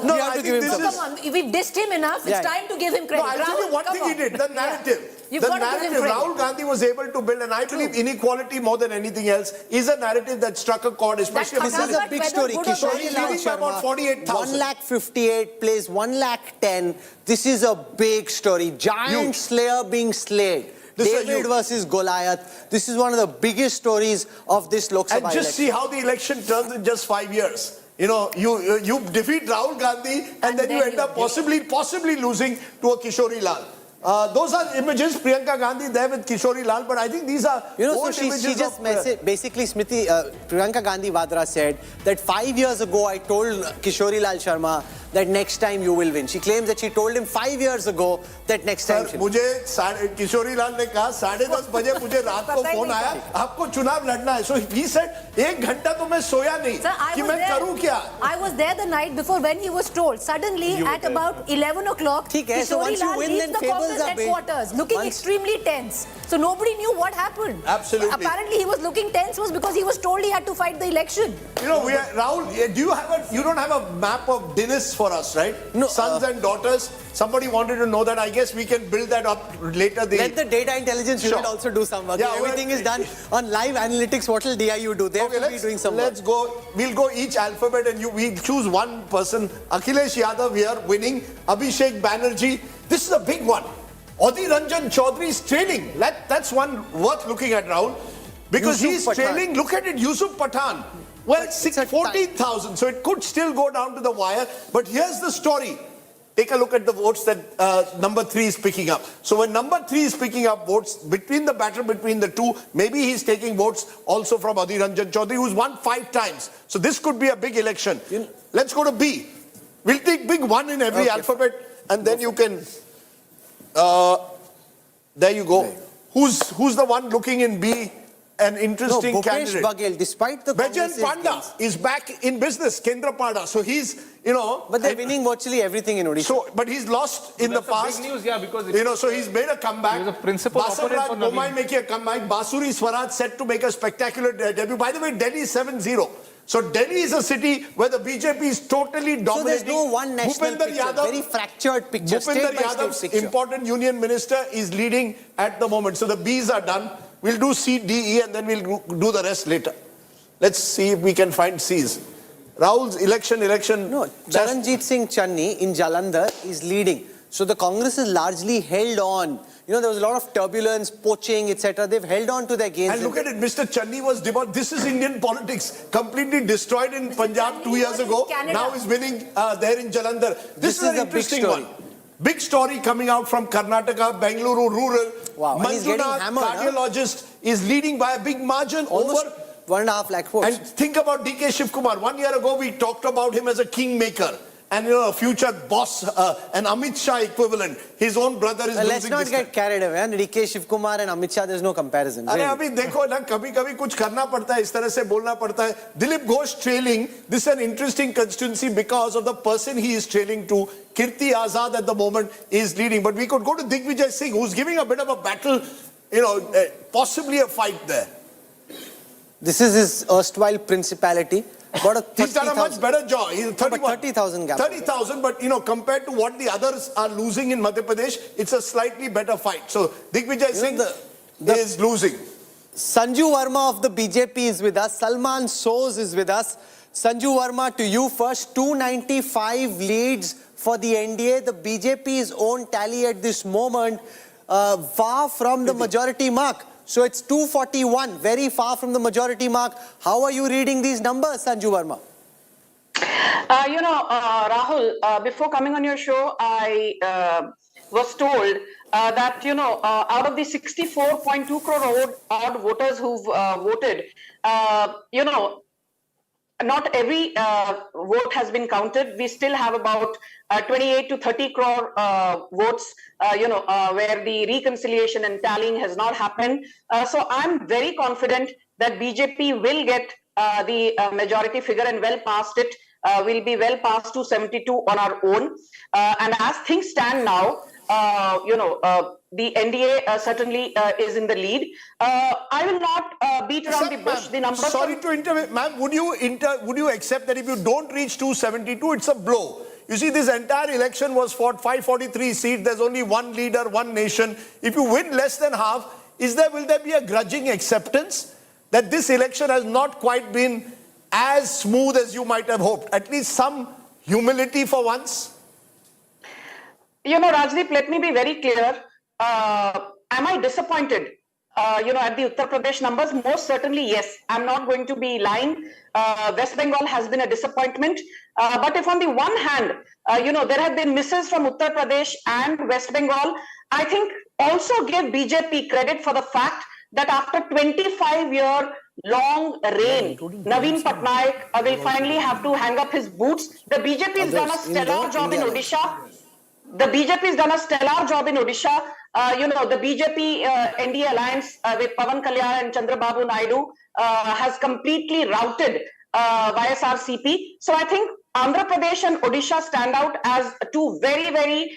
No, you have to give him some. Come on, we've dissed him enough. It's time to give him credit. No, I'll tell you one thing he did, the narrative. You've The got to give him narrative credit. Rahul Gandhi was able to build, and I believe inequality more than anything else is a narrative that struck a chord, especially This is a big story. Kishori Lal Sharma, 1,58,000 plays 1,10,000. This is a big story. Giant slayer being slayed. David versus Goliath. This is one of the biggest stories of this Lok Sabha And just see how the election turns in just 5 years. You know, you defeat Rahul Gandhi and then you end up possibly losing to a Kishori Lal. Those are images, Priyanka Gandhi there with Kishori Lal, but I think these are old images she just basically Priyanka Gandhi Vadra said that 5 years ago I told Kishori Lal Sharma that next time you will win. She claims that she told him 5 years ago that next time she'll win. मुझे किशोरी लाल ने कहा 10:30 बजे मुझे रात को phone आया आपको चुनाव लड़ना है. So he said 1 घंटा तो मैं सोया नहीं कि मैं करूं क्या. I was there the night before when he was told. Suddenly at about 11 o'clock, Kishori Lal leaves the Congress headquarters looking extremely tense. So nobody knew what happened. Absolutely. Apparently he was looking tense was because he was told he had to fight the election. You know, Rahul, you don't have a map of dinners for us, right? No. Sons and daughters. Somebody wanted to know that. I guess we can build that up later. Let the data intelligence unit also do some work. Yeah, everything is done on live analytics. What will DIU do? They will be doing some work. Let's go. We'll go each alphabet and we choose one person. Akhilesh Yadav here winning. Abhishek Banerjee. This is a big one. Adhir Ranjan Chaudhary is trailing. That's one worth looking at, Rahul. Because he's trailing. Look at it. Yusuf Pathan. Well, 14,000. So it could still go down to the wire. But here's the story. Take a look at the votes that number 3 is picking up. So when number 3 is picking up votes between the battle between the two, maybe he's taking votes also from Adhir Ranjan Chaudhary, who's won 5 times. So this could be a big election. Let's go to B. We'll take big one in every alphabet, and then you can. There you go. Who's the one looking in B? An interesting candidate. Baghel, despite the Bajan Panda is back in business, Kendrapada. So he's, But they're winning virtually everything in Odisha. So, but he's lost in the past. Big news, yeah, because so he's made a comeback. He's a principal opponent for Basaraj Bomai making a comeback. Basuri Swaraj set to make a spectacular debut. By the way, Delhi 7-0. So Delhi is a city where the BJP is totally dominating. So there's no one national picture, very fractured picture. Bhupinder Yadav's important union minister is leading at the moment. So the B's are done. We'll do C, D, E, and then we'll do the rest later. Let's see if we can find C's. Rahul's election. No, Charanjit Singh Channi in Jalandhar is leading. So the Congress is largely held on. There was a lot of turbulence, poaching, etc. They've held on to their gains. And look at it, Mr. Channi was demolished. This is Indian politics. Completely destroyed in Punjab 2 years ago. Now he's winning there in Jalandhar. This is an interesting one. Big story coming out from Karnataka, Bengaluru rural. Wow. Manjuna, cardiologist, is leading by a big margin. Almost over 1.5 lakh votes. And think about DK Shivkumar. 1 year ago, we talked about him as a kingmaker. And a future boss, an Amit Shah equivalent. His own brother is losing. Let's not get carried away. DK Shivkumar and Amit Shah, there's no comparison. अरे अभी देखो ना कभी-कभी कुछ करना पड़ता है इस तरह से बोलना पड़ता है. Dilip Ghosh trailing. This is an interesting constituency because of the person he is trailing to. Kirti Azad at the moment is leading, but we could go to Digvijay Singh, who's giving a bit of a battle. Possibly a fight there. This is his erstwhile principality. He's done a much better job. He's 30,000 gap. 30,000, but compared to what the others are losing in Madhya Pradesh, it's a slightly better fight. So Digvijay Singh is losing. Sanju Verma of the BJP is with us. Salman Soz is with us. Sanju Verma, to you first. 295 leads for the NDA. The BJP's own tally at this moment, far from the majority mark. So it's 241, very far from the majority mark. How are you reading these numbers, Sanju Verma? Rahul, before coming on your show, I was told that, out of the 64.2 crore odd voters who've voted, not every vote has been counted. We still have about 28 to 30 crore votes, where the reconciliation and tallying has not happened. So I'm very confident that BJP will get the majority figure and well past it. We'll be well past 272 on our own. And as things stand now, the NDA certainly is in the lead. I will not beat around the bush. The numbers. Sorry to interrupt, ma'am. Would you accept that if you don't reach 272, it's a blow? You see, this entire election was for 543 seats. There's only one leader, one nation. If you win less than half, will there be a grudging acceptance that this election has not quite been as smooth as you might have hoped? At least some humility for once? Rajdeep, let me be very clear. Am I disappointed? At the Uttar Pradesh numbers, most certainly yes. I'm not going to be lying. West Bengal has been a disappointment. But if on the one hand, there have been misses from Uttar Pradesh and West Bengal, I think also give BJP credit for the fact that after 25-year long reign, Naveen Patnaik will finally have to hang up his boots. The BJP has done a stellar job in Odisha. The BJP has done a stellar job in Odisha. The BJP NDA alliance with Pawan Kalyan and Chandrababu Naidu has completely routed YSRCP. So I think Andhra Pradesh and Odisha stand out as two very, very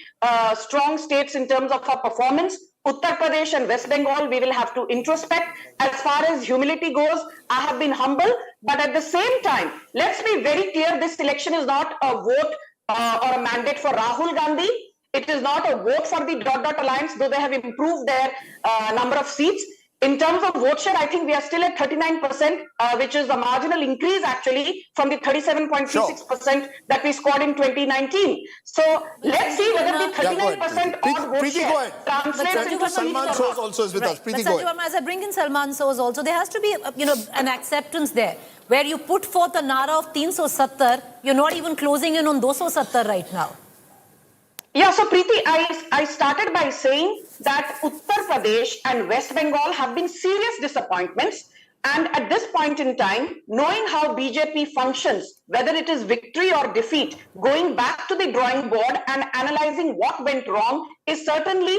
strong states in terms of our performance. Uttar Pradesh and West Bengal, we will have to introspect. As far as humility goes, I have been humble. But at the same time, let's be very clear, this election is not a vote or a mandate for Rahul Gandhi. It is not a vote for the alliance, though they have improved their number of seats. In terms of vote share, I think we are still at 39%, which is a marginal increase actually from the 37.36% that we scored in 2019. So let's see whether the 39% odd vote share translates into Salman Soz also is with us. But Sanjay Verma, as I bring in Salman Soz also, there has to be an acceptance there where you put forth a nara of 370, you're not even closing in on 270 right now. Yeah, so Preeti, I started by saying that Uttar Pradesh and West Bengal have been serious disappointments. And at this point in time, knowing how BJP functions, whether it is victory or defeat, going back to the drawing board and analyzing what went wrong is certainly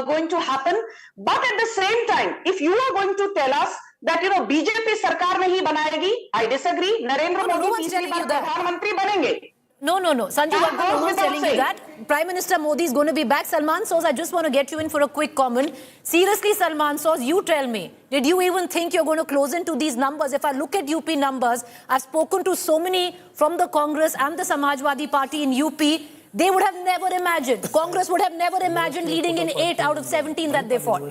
going to happen. But at the same time, if you are going to tell us that, BJP sarkar nahi banayegi, I disagree. Narendra Modi Pradhan Mantri banenge. No. Sanjay Verma, no one's telling you that. Prime Minister Modi is going to be back. Salman Soz, I just want to get you in for a quick comment. Seriously, Salman Soz, you tell me, did you even think you're going to close into these numbers? If I look at UP numbers, I've spoken to so many from the Congress and the Samajwadi Party in UP. They would have never imagined. Congress would have never imagined leading in 8 out of 17 that they fought.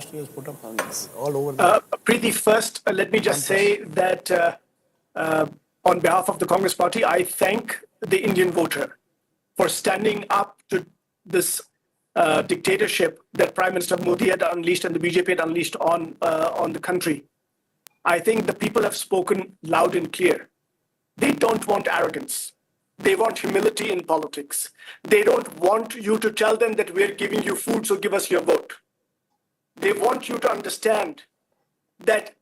Preeti, first, let me just say that on behalf of the Congress Party, I thank the Indian voter for standing up to this dictatorship that Prime Minister Modi had unleashed and the BJP had unleashed on the country. I think the people have spoken loud and clear. They don't want arrogance. They want humility in politics. They don't want you to tell them that we're giving you food, so give us your vote. They want you to understand that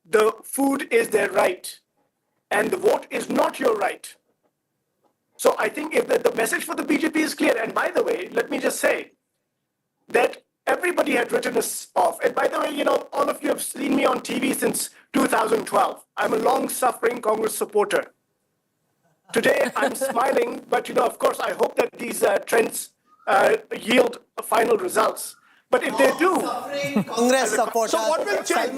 the food is their right and the vote is not your right. So I think if the message for the BJP is clear, and by the way, let me just say that everybody had written us off. And by the way, all of you have seen me on TV since 2012. I'm a long-suffering Congress supporter. Today, I'm smiling, but of course, I hope that these trends yield final results. But if they do, Congress supporter. So what will change?